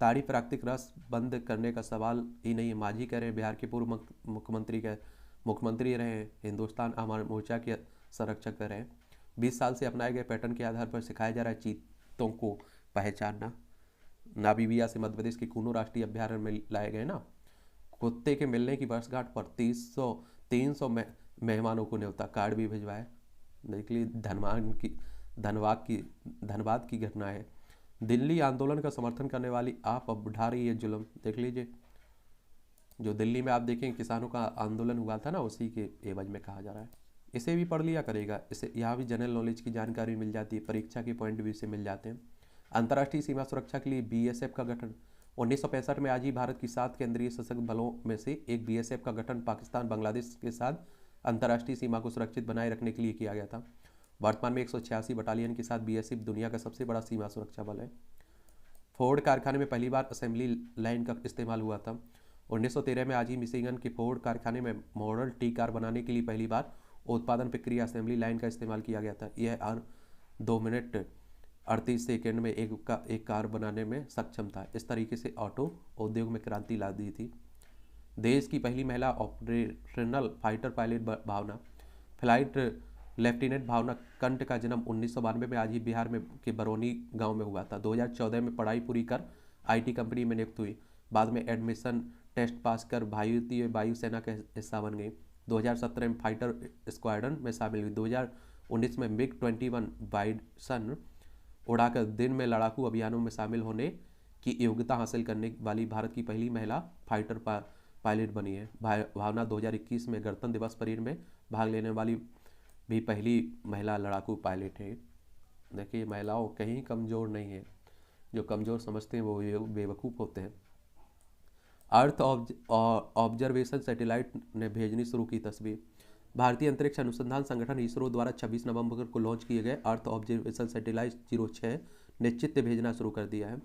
ताड़ी प्राकृतिक रस बंद करने का सवाल ही नहीं, मांझी कह रहे हैं बिहार के पूर्व मुख्यमंत्री रहे हैं, हिंदुस्तान अमर मोर्चा के संरक्षक रहे हैं। 20 साल से अपनाए गए पैटर्न के आधार पर सिखाया जा रहा है चीतों को पहचानना। नामीबिया से मध्य प्रदेश के कूनो राष्ट्रीय अभ्यारण्य में लाए गए ना, कुत्ते के मिलने की वर्षगांठ पर 300 मेहमानों को न्योता, कार्ड भी भिजवाए। देख लीजिए धनबाद की घटना है। दिल्ली आंदोलन का समर्थन करने वाली आप अब बढ़ा रही है जुल्म। देख लीजिए, जो दिल्ली में आप देखें किसानों का आंदोलन हुआ था ना, उसी के एवज में कहा जा रहा है। इसे भी पढ़ लिया करेगा, इसे यहाँ भी जनरल नॉलेज की जानकारी मिल जाती है, परीक्षा के पॉइंट व्यू से मिल जाते हैं। अंतर्राष्ट्रीय सीमा सुरक्षा के लिए BSF का गठन। 1965 में आज ही भारत की 7 केंद्रीय सशस्त्र बलों में से एक BSF का गठन पाकिस्तान बांग्लादेश के साथ अंतर्राष्ट्रीय सीमा को सुरक्षित बनाए रखने के लिए किया गया था। वर्तमान में 186 बटालियन के साथ BSF दुनिया का सबसे बड़ा सीमा सुरक्षा बल है। फोर्ड कारखाने में पहली बार असेंबली लाइन का इस्तेमाल हुआ था। 1913 में आज ही मिशिगन के फोर्ड कारखाने में मॉडल T कार बनाने के लिए पहली बार उत्पादन प्रक्रिया असेंबली लाइन का इस्तेमाल किया गया था। यह 2 मिनट 38 सेकेंड में एक कार बनाने में सक्षम था। इस तरीके से ऑटो उद्योग में क्रांति ला दी थी। देश की पहली महिला ऑपरेशनल फाइटर पायलट भावना फ्लाइट लेफ्टिनेंट भावना कंठ का जन्म 1992 में आज ही बिहार में के बरौनी गांव में हुआ था। 2014 में पढ़ाई पूरी कर IT कंपनी में नियुक्त हुई। बाद में एडमिशन टेस्ट पास कर भारतीय वायुसेना का हिस्सा बन गई। 2017 में फाइटर स्क्वाड्रन में शामिल हुई। 2019 में MiG-21 बाइसन उड़ाकर दिन में लड़ाकू अभियानों में शामिल होने की योग्यता हासिल करने वाली भारत की पहली महिला फाइटर पायलट बनी है। भावना 2021 में गणतंत्र दिवस परेड में भाग लेने वाली भी पहली महिला लड़ाकू पायलट है। देखिए महिलाओं कहीं कमज़ोर नहीं है, जो कमज़ोर समझते हैं वो बेवकूफ़ होते हैं। अर्थ ऑब्जर्वेशन सैटेलाइट ने भेजनी शुरू की तस्वीर। भारतीय अंतरिक्ष अनुसंधान संगठन इसरो द्वारा 26 नवंबर को लॉन्च किए गए अर्थ ऑब्जर्वेशन सैटेलाइट 06 ने चित्र भेजना शुरू कर दिया है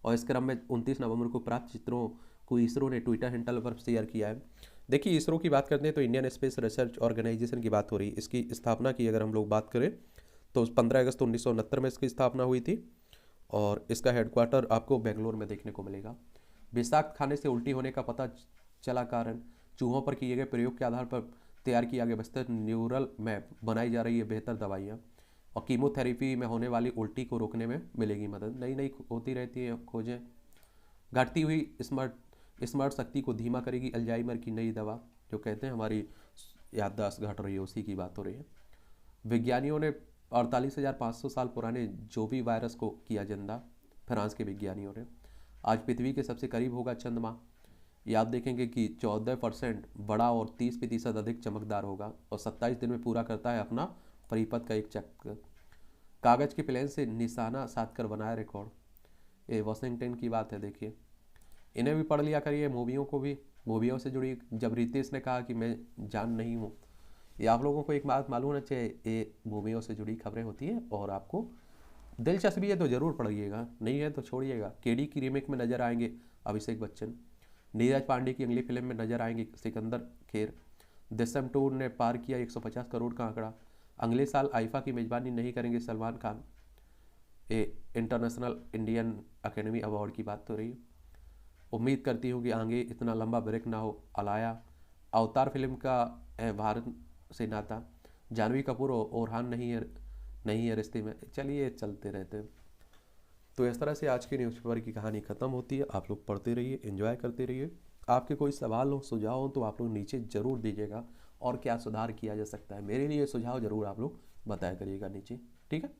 और इस क्रम में 29 नवंबर को प्राप्त चित्रों को इसरो ने ट्विटर हैंडल पर शेयर किया है। देखिए इसरो की बात करते हैं तो इंडियन स्पेस रिसर्च ऑर्गेनाइजेशन की बात हो रही है। इसकी स्थापना की अगर हम लोग बात करें तो 15 अगस्त 1969 में इसकी स्थापना हुई थी और इसका हेडक्वार्टर आपको बेंगलोर में देखने को मिलेगा। विषाक्त खाने से उल्टी होने का पता चला कारण, चूहों पर किए गए प्रयोग के आधार पर तैयार किया गया विस्तृत न्यूरल मैप, बनाई जा रही है बेहतर दवाइयाँ और कीमोथेरेपी में होने वाली उल्टी को रोकने में मिलेगी मदद। नई नई होती रहती है खोजें। घटती हुई स्मरण शक्ति को धीमा करेगी अल्जाइमर की नई दवा, जो कहते हैं हमारी याददाश्त घट रही है उसी की बात हो रही है। विज्ञानियों ने 48,500 साल पुराने जोबी वायरस को किया जिंदा, फ्रांस के विज्ञानियों ने। आज पृथ्वी के सबसे करीब होगा चंद्रमा। ये आप देखेंगे कि 14% बड़ा और 30% अधिक चमकदार होगा और 27 दिन में पूरा करता है अपना परिपथ का एक चक्र। कागज के प्लेन से निशाना साध कर बनाया रिकॉर्ड। ये वाशिंगटन की बात है। देखिए इन्हें भी पढ़ लिया करिए, मूवियों को भी। मूवियों से जुड़ी, जब रितेश ने कहा कि मैं जान नहीं हूँ, ये आप लोगों को एक बात मालूम होना चाहिए, ये मूवियों से जुड़ी खबरें होती हैं और आपको दिलचस्पी है तो ज़रूर पढ़िएगा, नहीं है तो छोड़िएगा। केडी की रीमेक में नज़र आएंगे अभिषेक बच्चन, नीरज पांडे की अगली फिल्म में नज़र आएंगे सिकंदर खेर, दृश्यम 2 ने पार किया 150 करोड़ का आंकड़ा, अगले साल आईफा की मेज़बानी नहीं करेंगे सलमान खान, ये इंटरनेशनल इंडियन एकेडमी अवार्ड की बात हो रही है। उम्मीद करती हूँ कि आगे इतना लंबा ब्रेक ना हो। अलाया, अवतार फिल्म का है भारत से नाता, जानवी कपूर और ओरहान नहीं है रिश्ते में, चलिए चलते रहते हैं। तो इस तरह से आज की न्यूज़पेपर की कहानी ख़त्म होती है। आप लोग पढ़ते रहिए, एंजॉय करते रहिए। आपके कोई सवाल हो, सुझाव हो तो आप लोग नीचे ज़रूर दीजिएगा, और क्या सुधार किया जा सकता है मेरे लिए सुझाव ज़रूर आप लोग बताया करिएगा नीचे, ठीक है।